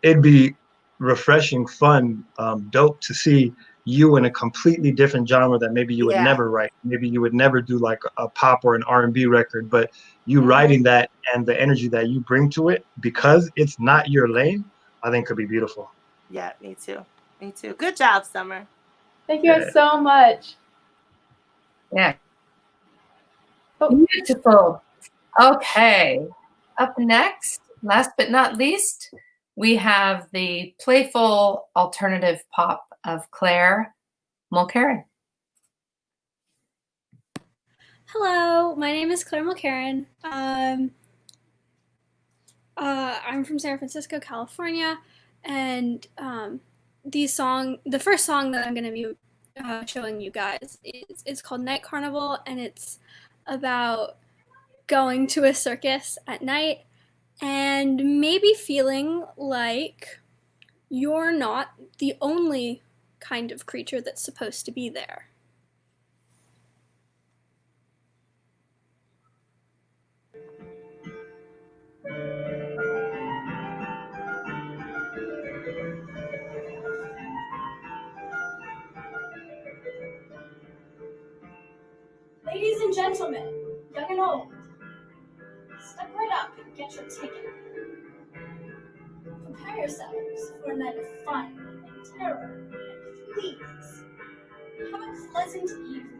it'd be refreshing, fun, dope to see you in a completely different genre that maybe you would never write. Maybe you would never do like a pop or an R&B record, but you writing that and the energy that you bring to it, because it's not your lane, I think could be beautiful. Yeah, me too. Me too. Good job, Summer. Thank you guys so much. Yeah. Beautiful. Okay. Up next, last but not least, we have the playful alternative pop of Claire Mulcairn. Hello, my name is Claire Mulcairn. I'm from San Francisco, California, and the first song that I'm going to be showing you guys is called Night Carnival, and it's about going to a circus at night and maybe feeling like you're not the only kind of creature that's supposed to be there. Ladies and gentlemen, young and old, step right up and get your ticket. Prepare yourselves for a night of fun and terror, and please, have a pleasant evening.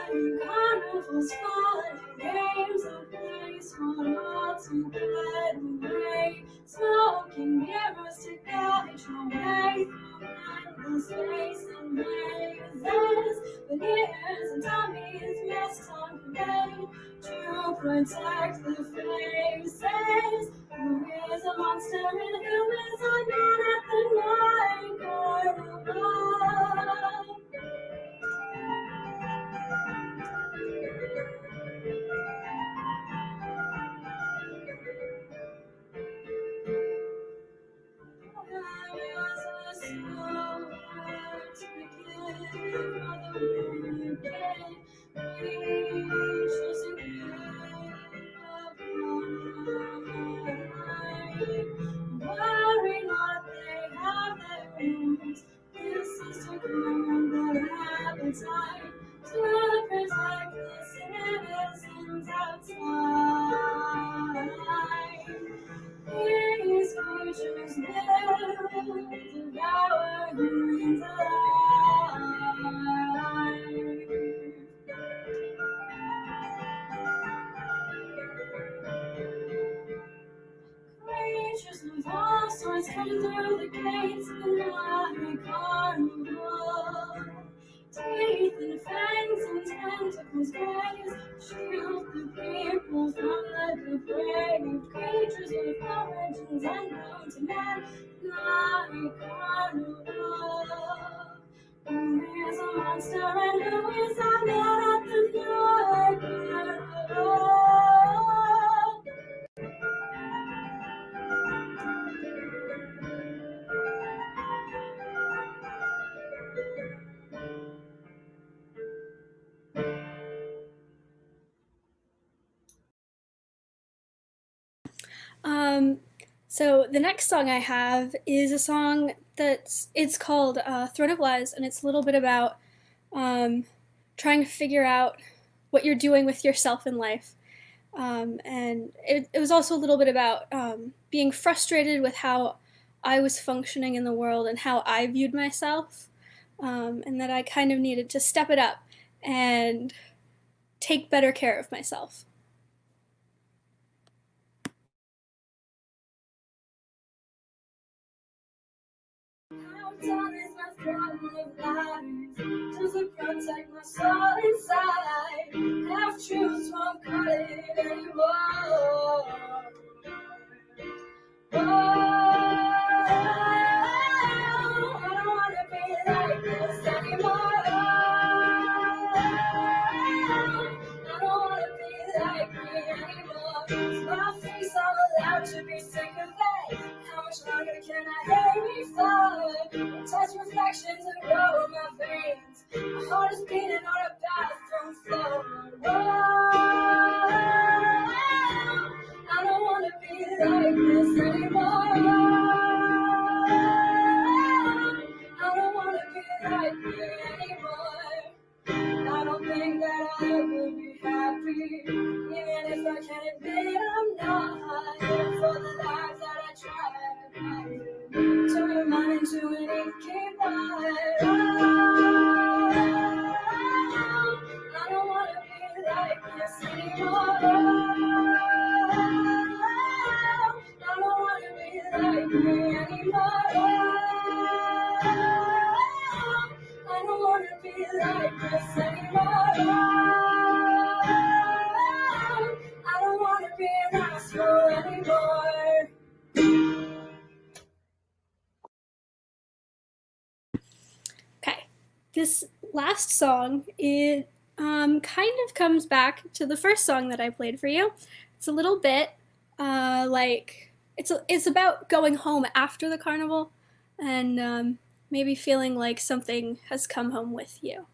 And carnival's fun, games of place for all to get away. Smoking mirrors to guide your way through endless space and mazes. Veneers and dummies messed on parade to protect the faces. Who is a monster and who is a man at the night carnival? come through the gates in my carnival. Teeth and fangs and tentacles raised, shield the people from the depraved creatures with origins unknown to man. My carnival. Who is a monster and who is a man at the night carnival? So the next song I have is a song it's called Throne of Lies, and it's a little bit about trying to figure out what you're doing with yourself in life. And it was also a little bit about being frustrated with how I was functioning in the world and how I viewed myself, and that I kind of needed to step it up and take better care of myself. Down is my throne of lies, to protect my soul inside. Half truths won't cut it anymore. Oh, I don't wanna be like this anymore. I don't wanna be like me anymore. It's my face all allowed to be sick of it. How much longer can I hate me for? Touch reflections and roll my veins. My heart is beating on a bathroom floor. Whoa, I don't wanna be like this anymore. I don't wanna be like me anymore. I don't think that I'll ever be happy, even if I can admit it, I'm not. For the lives that I try to fight, turn your mind into an inky pie. I don't wanna be like this anymore. I don't wanna be like me anymore. I don't wanna be like this anymore. I don't wanna be an asshole anymore. Okay, this last song, it kind of comes back to the first song that I played for you. It's a little bit like it's about going home after the carnival, and maybe feeling like something has come home with you.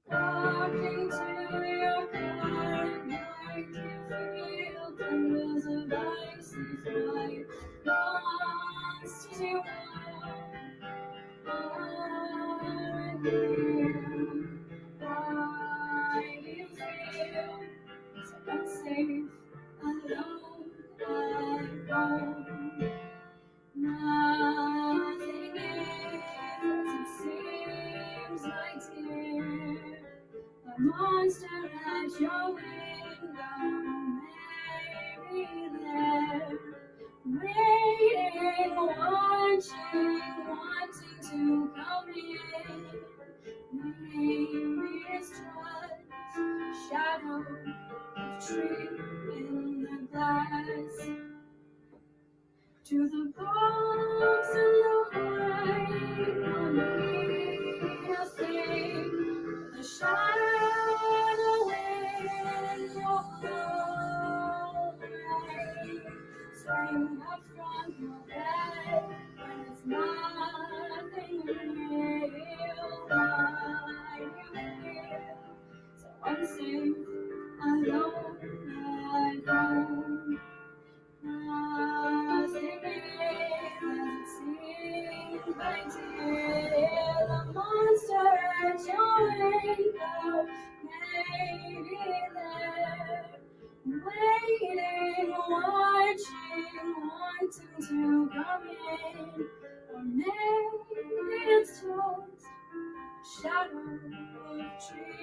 Walking to your car at night, you feel bundles of icy flight. Wants to know why do you feel so unsafe, alone at home? Nothing is as it seems, my dear. A monster at your window may be there, waiting, watching, wanting to come in. Maybe it's just a shadow of tree in the glass. To the box and the white, no need a thing. The shadow in your hallway, swing up from your bed, and it's nothing real. Why you feel so unsafe, alone at home? Nothing is as it seems, my dear. The monster at your window may be there, waiting, watching, wanting to come in. Or maybe it's just a shadow of a tree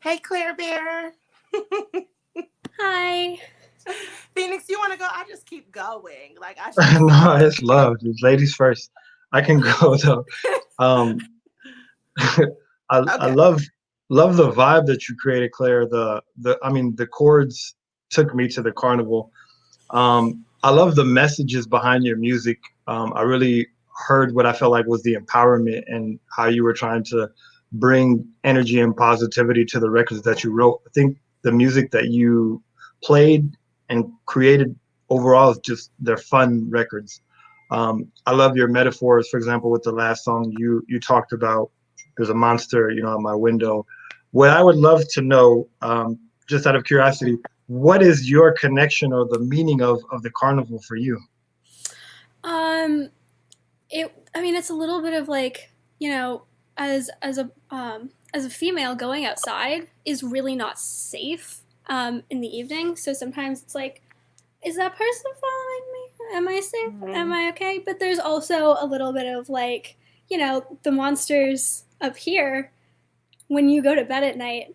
Hey, Claire Bear. Hi. Phoenix, you want to go? I just keep going. Like I No, it's love. It's ladies first. I can go though. Um, I Okay. love the vibe that you created, Claire. I mean the chords took me to the carnival. I love the messages behind your music. I really heard what I felt like was the empowerment and how you were trying to bring energy and positivity to the records that you wrote. I think the music that you played and created overall is just they're fun records. I love your metaphors. For example, with the last song you talked about, there's a monster, at my window. What I would love to know, just out of curiosity, what is your connection or the meaning of the carnival for you? Um, I mean, it's a little bit of like, as a female, going outside is really not safe in the evening. So sometimes it's like, is that person following me? Am I safe? Am I okay? But there's also a little bit of like, the monsters up here. When you go to bed at night,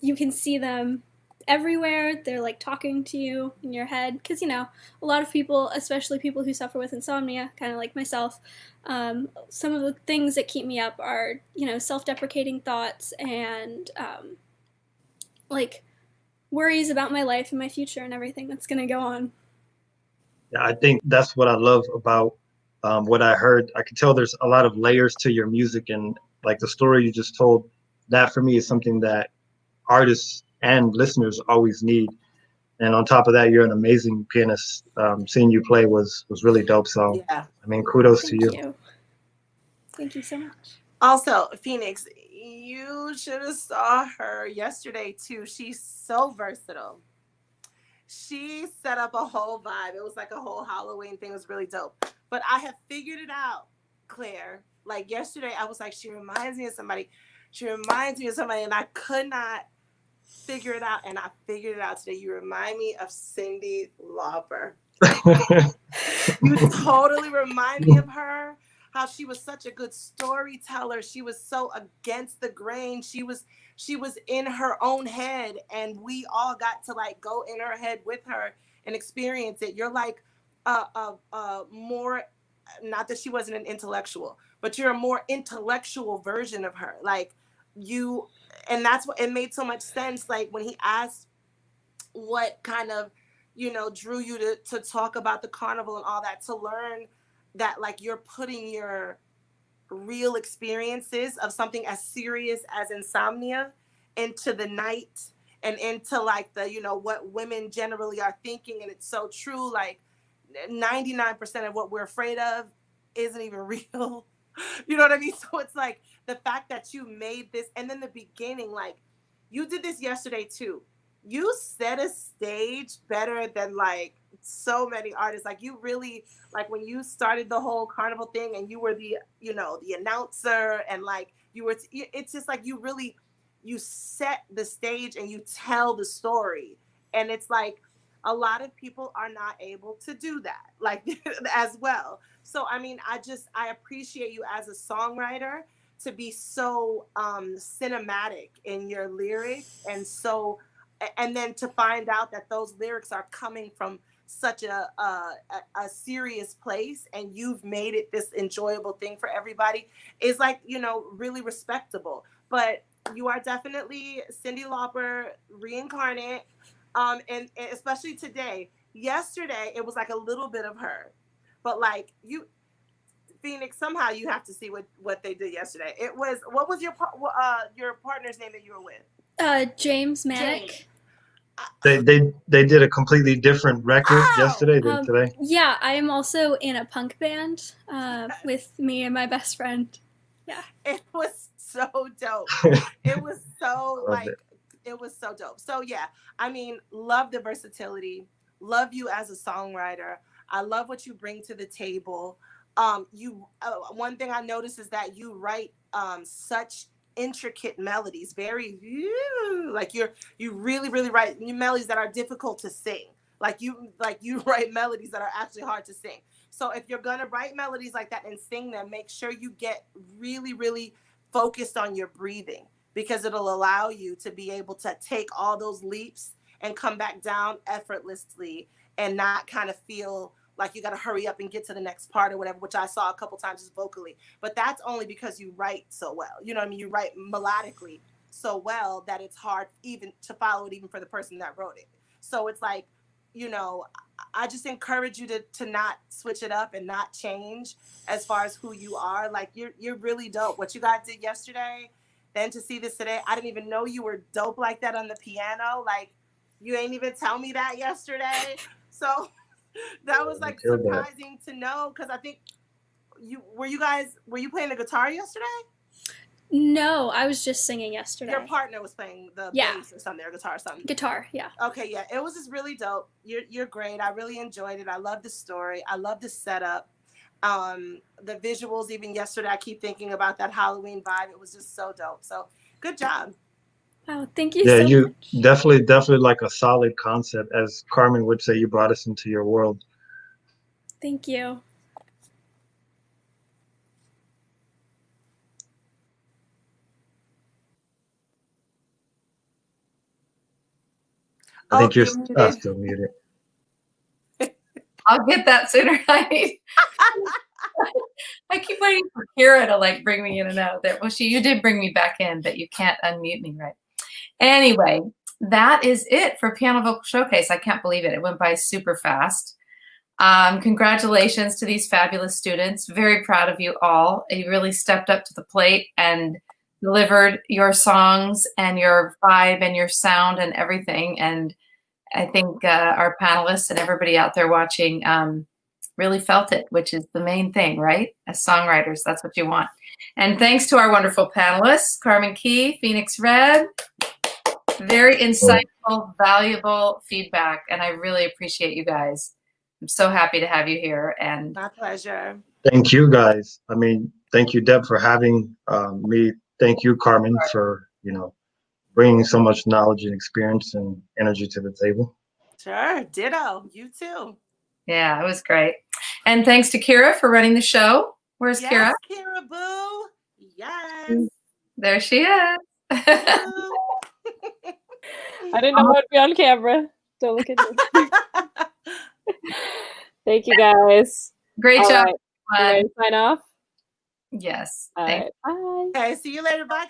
you can see them everywhere. They're like talking to you in your head because a lot of people, especially people who suffer with insomnia, kind of like myself, some of the things that keep me up are self-deprecating thoughts and like worries about my life and my future and everything that's going to go on. Yeah, I think that's what I love about what I heard. I could tell there's a lot of layers to your music, and like the story you just told, that for me is something that artists and listeners always need. And on top of that, you're an amazing pianist. Seeing you play was really dope. So, Yeah. I mean, kudos to Thank you. you. Thank you so much. Also, Phoenix, you should have saw her yesterday too. She's so versatile. She set up a whole vibe. It was like a whole Halloween thing. It was really dope. But I have figured it out, Claire. Like yesterday, I was like, she reminds me of somebody. She reminds me of somebody, and I could not figure it out. And I figured it out today. You remind me of Cyndi Lauper. You totally remind me of her. How she was such a good storyteller. She was so against the grain. She was in her own head, and we all got to like go in her head with her and experience it. You're like more, not that she wasn't an intellectual, but you're a more intellectual version of her. Like you, and that's what it made so much sense. Like when he asked what kind of drew you to talk about the carnival and all that, to learn that like you're putting your real experiences of something as serious as insomnia into the night and into like the what women generally are thinking. And it's so true. Like 99% of what we're afraid of isn't even real. You know what I mean? So it's like the fact that you made this, and then the beginning, like you did this yesterday too. You set a stage better than like so many artists. Like you really, like when you started the whole carnival thing and you were the the announcer, and like you were it's just like you set the stage and you tell the story. And it's like a lot of people are not able to do that like as well. So I mean, I appreciate you as a songwriter to be so cinematic in your lyrics, and then to find out that those lyrics are coming from such a serious place, and you've made it this enjoyable thing for everybody, is like really respectable. But you are definitely Cyndi Lauper reincarnate, and especially today. Yesterday it was like a little bit of her, but like you, Phoenix, somehow you have to see what they did yesterday. It was, what was your partner's name that you were with? James Manic. James. They did a completely different record yesterday than today. Yeah, I am also in a punk band with me and my best friend. Yeah. It was so dope. It was so it was so dope. So yeah, I mean, love the versatility. Love you as a songwriter. I love what you bring to the table. You one thing I noticed is that you write such intricate melodies, very like you really write melodies that are difficult to sing. Like you write melodies that are actually hard to sing. So if you're gonna write melodies like that and sing them, make sure you get really focused on your breathing, because it'll allow you to be able to take all those leaps and come back down effortlessly and not kind of feel like you got to hurry up and get to the next part or whatever, which I saw a couple times just vocally. But that's only because you write so well. You know what I mean? You write melodically so well that it's hard even to follow it, even for the person that wrote it. So it's like, you know, I just encourage you to not switch it up and not change as far as who you are. Like you're really dope. What you guys did yesterday, then to see this today, I didn't even know you were dope like that on the piano. Like you ain't even tell me that yesterday. So that was like surprising to know, because I think were you playing the guitar yesterday? No, I was just singing yesterday. Your partner was playing the bass or something, or guitar or something. Guitar, yeah. Okay, yeah. It was just really dope. You're great. I really enjoyed it. I love the story. I love the setup. The visuals, even yesterday, I keep thinking about that Halloween vibe. It was just so dope. So good job. Wow, thank you so much. Yeah, you much. definitely like a solid concept. As Carmen would say, you brought us into your world. Thank you. I think you're still muted. I'll get that sooner. I keep waiting for Kira to like bring me in and out there. Well, you did bring me back in, but you can't unmute me, right? Anyway, that is it for Piano Vocal Showcase. I can't believe it. It went by super fast. Congratulations to these fabulous students. Very proud of you all. You really stepped up to the plate and delivered your songs and your vibe and your sound and everything. And I think our panelists and everybody out there watching really felt it, which is the main thing, right? As songwriters, that's what you want. And thanks to our wonderful panelists, Carmen Key, Phoenix Red. Very insightful, valuable feedback, and I really appreciate you guys. I'm so happy to have you here. And my pleasure. Thank you, guys. I mean, thank you, Deb, for having me. Thank you, Carmen, for bringing so much knowledge and experience and energy to the table. Sure, ditto. You too. Yeah, it was great. And thanks to Kira for running the show. Where's Kira? Kira Boo. Yes. There she is. I didn't know I'd be on camera. Don't look at me. Thank you, guys. Great job. Right. You ready to sign off? Yes. All right. Bye. Okay, see you later. Bye, guys.